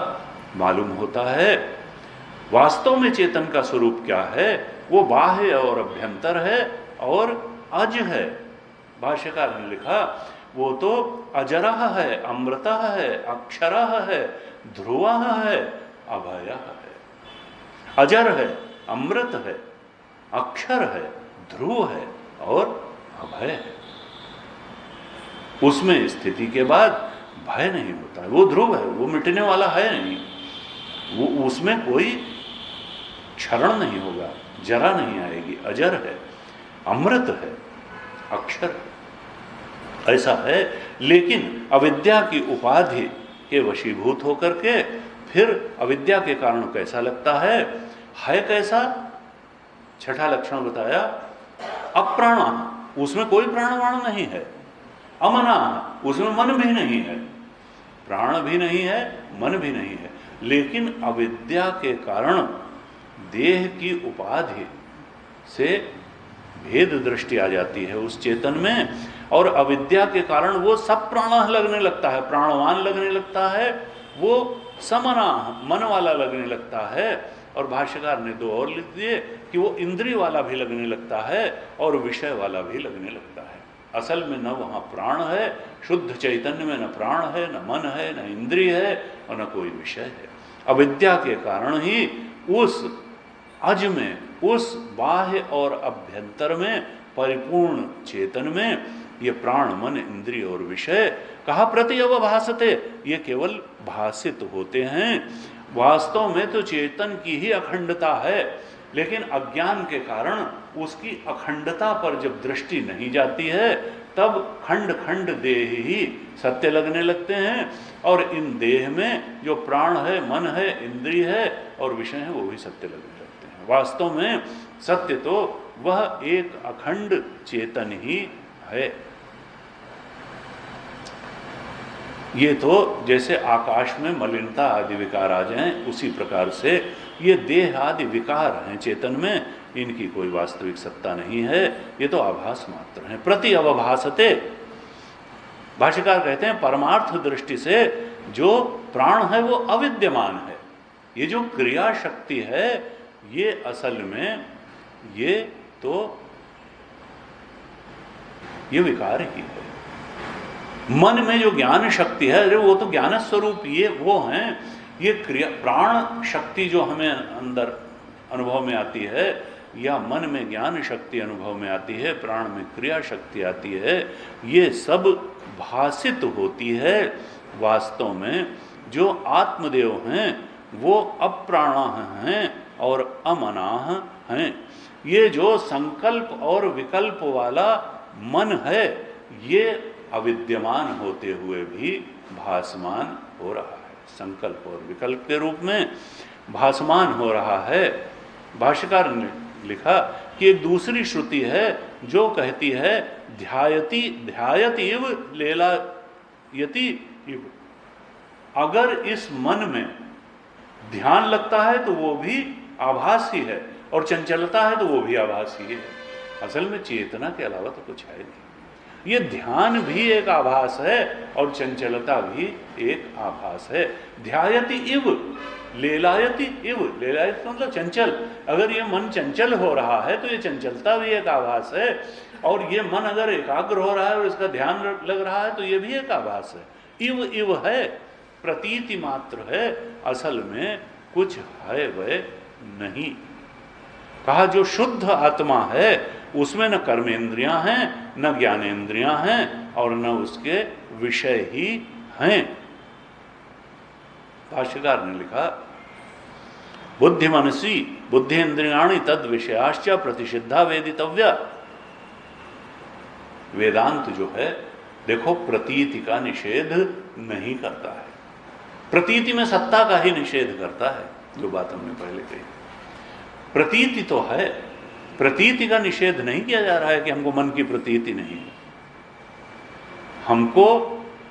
मालूम होता है। वास्तव में चेतन का स्वरूप क्या है? वो बाह्य और अभ्यंतर है और अज है। भाष्यकार ने लिखा वो तो अजरः है, अमृतः है, अक्षरः है, ध्रुवः है, अभयः है। अजर है, अमृत है, अक्षर है, ध्रुव है और अभय है। उसमें स्थिति के बाद भय नहीं होता है। वो ध्रुव है, वो मिटने वाला है नहीं, वो उसमें कोई क्षरण नहीं होगा, जरा नहीं आएगी। अजर है, अमृत है, अक्षर है, ऐसा है। लेकिन अविद्या की उपाधि के वशीभूत होकर के फिर अविद्या के कारण कैसा लगता है कैसा? छठा लक्षण बताया अप्राण, उसमें कोई प्राणवाण नहीं है। अमना, उसमें मन भी नहीं है, प्राण भी नहीं है, मन भी नहीं है। लेकिन अविद्या के कारण देह की उपाधि से भेद दृष्टि आ जाती है उस चेतन में, और अविद्या के कारण वो सब प्राण लगने लगता है, प्राणवान लगने लगता है, वो समना मन वाला लगने लगता है। और भाष्यकार ने दो और लिख दिए कि वो इंद्रिय वाला भी लगने लगता है और विषय वाला भी लगने लगता है। असल में न वहाँ प्राण है, शुद्ध चैतन्य में न प्राण है, न मन है, न इंद्रिय है और न कोई विषय है। अविद्या के कारण ही उस अज में, उस बाह्य और अभ्यंतर में परिपूर्ण चेतन में ये प्राण मन इंद्रिय और विषय कहा प्रति अवभासते, ये केवल भासित होते हैं। वास्तव में तो चेतन की ही अखंडता है, लेकिन अज्ञान के कारण उसकी अखंडता पर जब दृष्टि नहीं जाती है तब खंड खंड देह ही सत्य लगने लगते हैं, और इन देह में जो प्राण है, मन है, इंद्रिय है और विषय है वो भी सत्य लगने लगते हैं। वास्तव में सत्य तो वह एक अखंड चेतन ही है। ये तो जैसे आकाश में मलिनता आदि विकार आ जाएं, उसी प्रकार से ये देह आदि विकार हैं चेतन में, इनकी कोई वास्तविक सत्ता नहीं है, ये तो आभास मात्र हैं। प्रति अवभासते, भाष्यकार कहते हैं परमार्थ दृष्टि से जो प्राण है वो अविद्यमान है। ये जो क्रिया शक्ति है ये असल में ये तो ये विकार ही है। मन में जो ज्ञान शक्ति है, अरे वो तो ज्ञान स्वरूप ये वो हैं। ये क्रिया प्राण शक्ति जो हमें अंदर अनुभव में आती है, या मन में ज्ञान शक्ति अनुभव में आती है, प्राण में क्रिया शक्ति आती है, ये सब भासित होती है। वास्तव में जो आत्मदेव हैं वो अप्राणाह हैं और अमनाह हैं। ये जो संकल्प और विकल्प वाला मन है ये अविद्यमान होते हुए भी भासमान हो रहा है, संकल्प और विकल्प के रूप में भासमान हो रहा है। भाष्यकार ने लिखा कि एक दूसरी श्रुति है जो कहती है ध्यायति ध्यायत इव लेलायति इव। अगर इस मन में ध्यान लगता है तो वो भी आभास ही है, और चंचलता है तो वो भी आभास ही है। असल में चेतना के अलावा तो कुछ है नहीं। ये ध्यान भी एक आभास है और चंचलता भी एक आभास है। ध्यायति इव लेलायति इव, लेलायति मतलब चंचल। अगर ये मन चंचल हो रहा है तो ये चंचलता भी एक आभास है, और ये मन अगर एकाग्र हो रहा है और इसका ध्यान लग रहा है तो ये भी एक आभास है। इव इव है, प्रतीति मात्र है, असल में कुछ है वह नहीं। कहा जो शुद्ध आत्मा है उसमें न कर्मेंद्रियां हैं न ज्ञानेंद्रियां हैं और न उसके विषय ही हैं। भाष्यकार ने लिखा बुद्धि मनसी बुद्धिन्द्रियाणि तद विषयाश्च प्रतिषिद्धा वेदितव्या। वेदांत जो है देखो प्रतीति का निषेध नहीं करता है, प्रतीति में सत्ता का ही निषेध करता है, जो बात हमने पहले कही। प्रतीति तो है, प्रतीति का निषेध नहीं किया जा रहा है कि हमको मन की प्रतीति नहीं है। हमको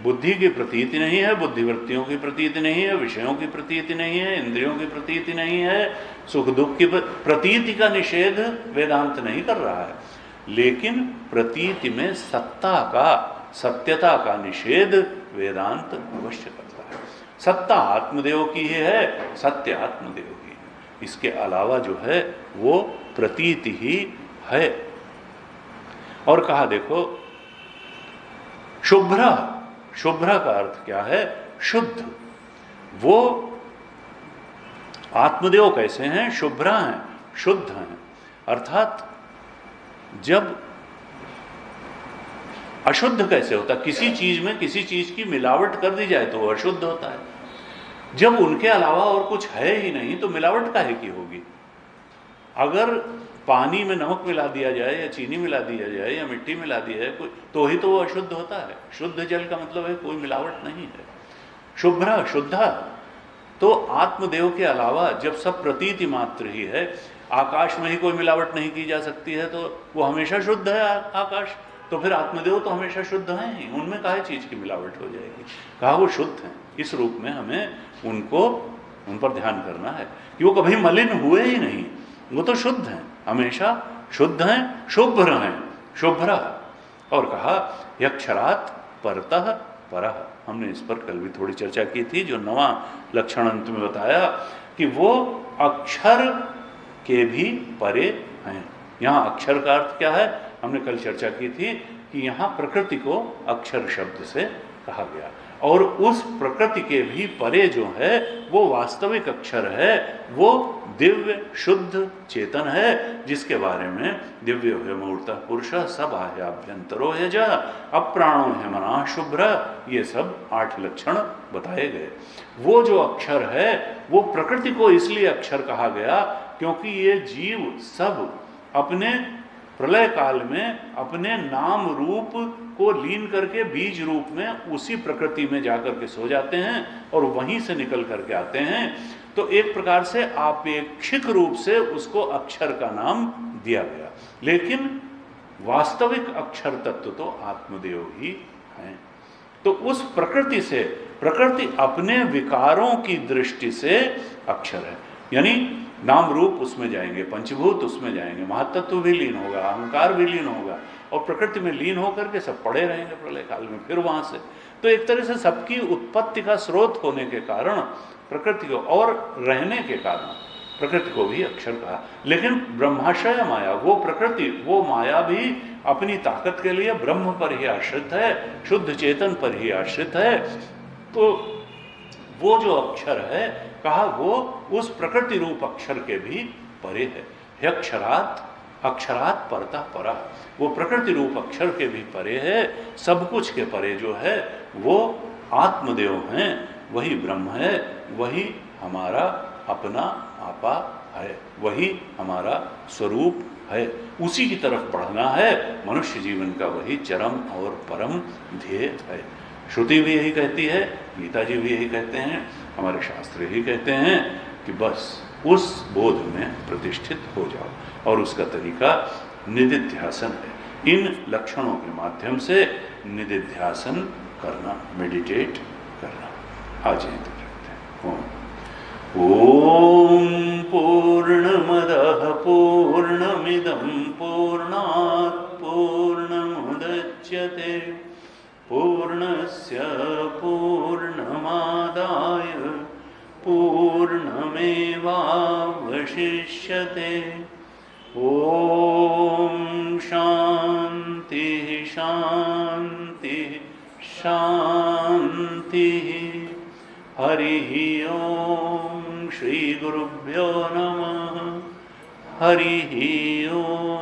बुद्धि की प्रतीति नहीं है, बुद्धिवृत्तियों की प्रतीति नहीं है, विषयों की प्रतीति नहीं है, इंद्रियों की प्रतीति नहीं है, सुख दुख की प्रतीति का निषेध वेदांत नहीं कर रहा है, लेकिन प्रतीति में सत्ता का, सत्यता का निषेध वेदांत अवश्य करता है। सत्ता आत्मदेव की ही है, सत्य आत्मदेव की है, इसके अलावा जो है वो प्रतीति ही है। और कहा देखो शुभ्र, शुभ्र का अर्थ क्या है? शुद्ध। वो आत्मदेव कैसे हैं? शुभ्र हैं, शुद्ध हैं। अर्थात जब अशुद्ध कैसे होता? किसी चीज में किसी चीज की मिलावट कर दी जाए तो वो अशुद्ध होता है। जब उनके अलावा और कुछ है ही नहीं तो मिलावट काहे की होगी? अगर पानी में नमक मिला दिया जाए या चीनी मिला दिया जाए या मिट्टी मिला दी जाए कोई, तो ही तो वो अशुद्ध होता है। शुद्ध जल का मतलब है कोई मिलावट नहीं है। शुभ्र, शुद्ध। तो आत्मदेव के अलावा जब सब प्रतीति मात्र ही है, आकाश में ही कोई मिलावट नहीं की जा सकती है, तो वो हमेशा शुद्ध है आकाश, तो फिर आत्मदेव तो हमेशा शुद्ध हैं ही, उनमें काहे चीज की मिलावट हो जाएगी? कहा वो शुद्ध हैं। इस रूप में हमें उनको, उन पर ध्यान करना है कि वो कभी मलिन हुए ही नहीं, वो तो शुद्ध हैं, हमेशा शुद्ध हैं, शुभ्र हैं, शुभ्र। और कहा यक्षरात परतः परः। हमने इस पर कल भी थोड़ी चर्चा की थी, जो नवा लक्षण अंत में बताया कि वो अक्षर के भी परे हैं। यहाँ अक्षर का अर्थ क्या है? हमने कल चर्चा की थी कि यहाँ प्रकृति को अक्षर शब्द से कहा गया, और उस प्रकृति के भी परे जो है वो वास्तविक अक्षर है, वो दिव्य शुद्ध चेतन है, जिसके बारे में दिव्य है मूर्त पुरुष सब आह्याभ्यंतरो है जा अप्राणो है मना शुभ्र, ये सब 8 लक्षण बताए गए। वो जो अक्षर है वो प्रकृति को इसलिए अक्षर कहा गया क्योंकि ये जीव सब अपने प्रलय काल में अपने नाम रूप को लीन करके बीज रूप में उसी प्रकृति में जाकर के सो जाते हैं और वहीं से निकल करके आते हैं। तो एक प्रकार से आपेक्षिक रूप से उसको अक्षर का नाम दिया गया, लेकिन वास्तविक अक्षर तत्व तो आत्मदेव ही हैं। तो उस प्रकृति से, प्रकृति अपने विकारों की दृष्टि से अक्षर है, यानी नाम रूप उसमें जाएंगे, पंचभूत उसमें जाएंगे, महातत्व भी लीन होगा, अहंकार भी लीन होगा, और प्रकृति में लीन होकर के सब पड़े रहेंगे प्रलय काल में फिर वहां से। तो एक तरह से सबकी उत्पत्ति का स्रोत होने के कारण प्रकृति को, और रहने के कारण प्रकृति को भी अक्षर कहा। लेकिन ब्रह्माशय माया, वो प्रकृति, वो माया भी अपनी ताकत के लिए ब्रह्म पर ही आश्रित है, शुद्ध चेतन पर ही आश्रित है। तो वो जो अक्षर है, कहा वो उस प्रकृति रूप अक्षर के भी परे है। ह्यक्षरात् अक्षरात् परतः परा, वो प्रकृति रूप अक्षर के भी परे है। सब कुछ के परे जो है वो आत्मदेव हैं, वही ब्रह्म है, वही हमारा अपना आपा है, वही हमारा स्वरूप है। उसी की तरफ बढ़ना है। मनुष्य जीवन का वही चरम और परम ध्येय है। श्रुति भी यही कहती है, गीता जी भी यही कहते हैं, हमारे शास्त्र यही कहते हैं कि बस उस बोध में प्रतिष्ठित हो जाओ। और उसका तरीका निधिध्यासन है। इन लक्षणों के माध्यम से निधिध्यासन करना, मेडिटेट करना। आज यहीं तक रखते हैं। ओम पूर्णमदः पूर्णमिदं पूर्णात् पूर्णमुदच्यते पूर्णस्य पूर्णमादाय पूर्णमेवावशिष्यते। ओम शांति शांति शांति। हरि ओम। श्री गुरुभ्यो नमः। हरि ओम।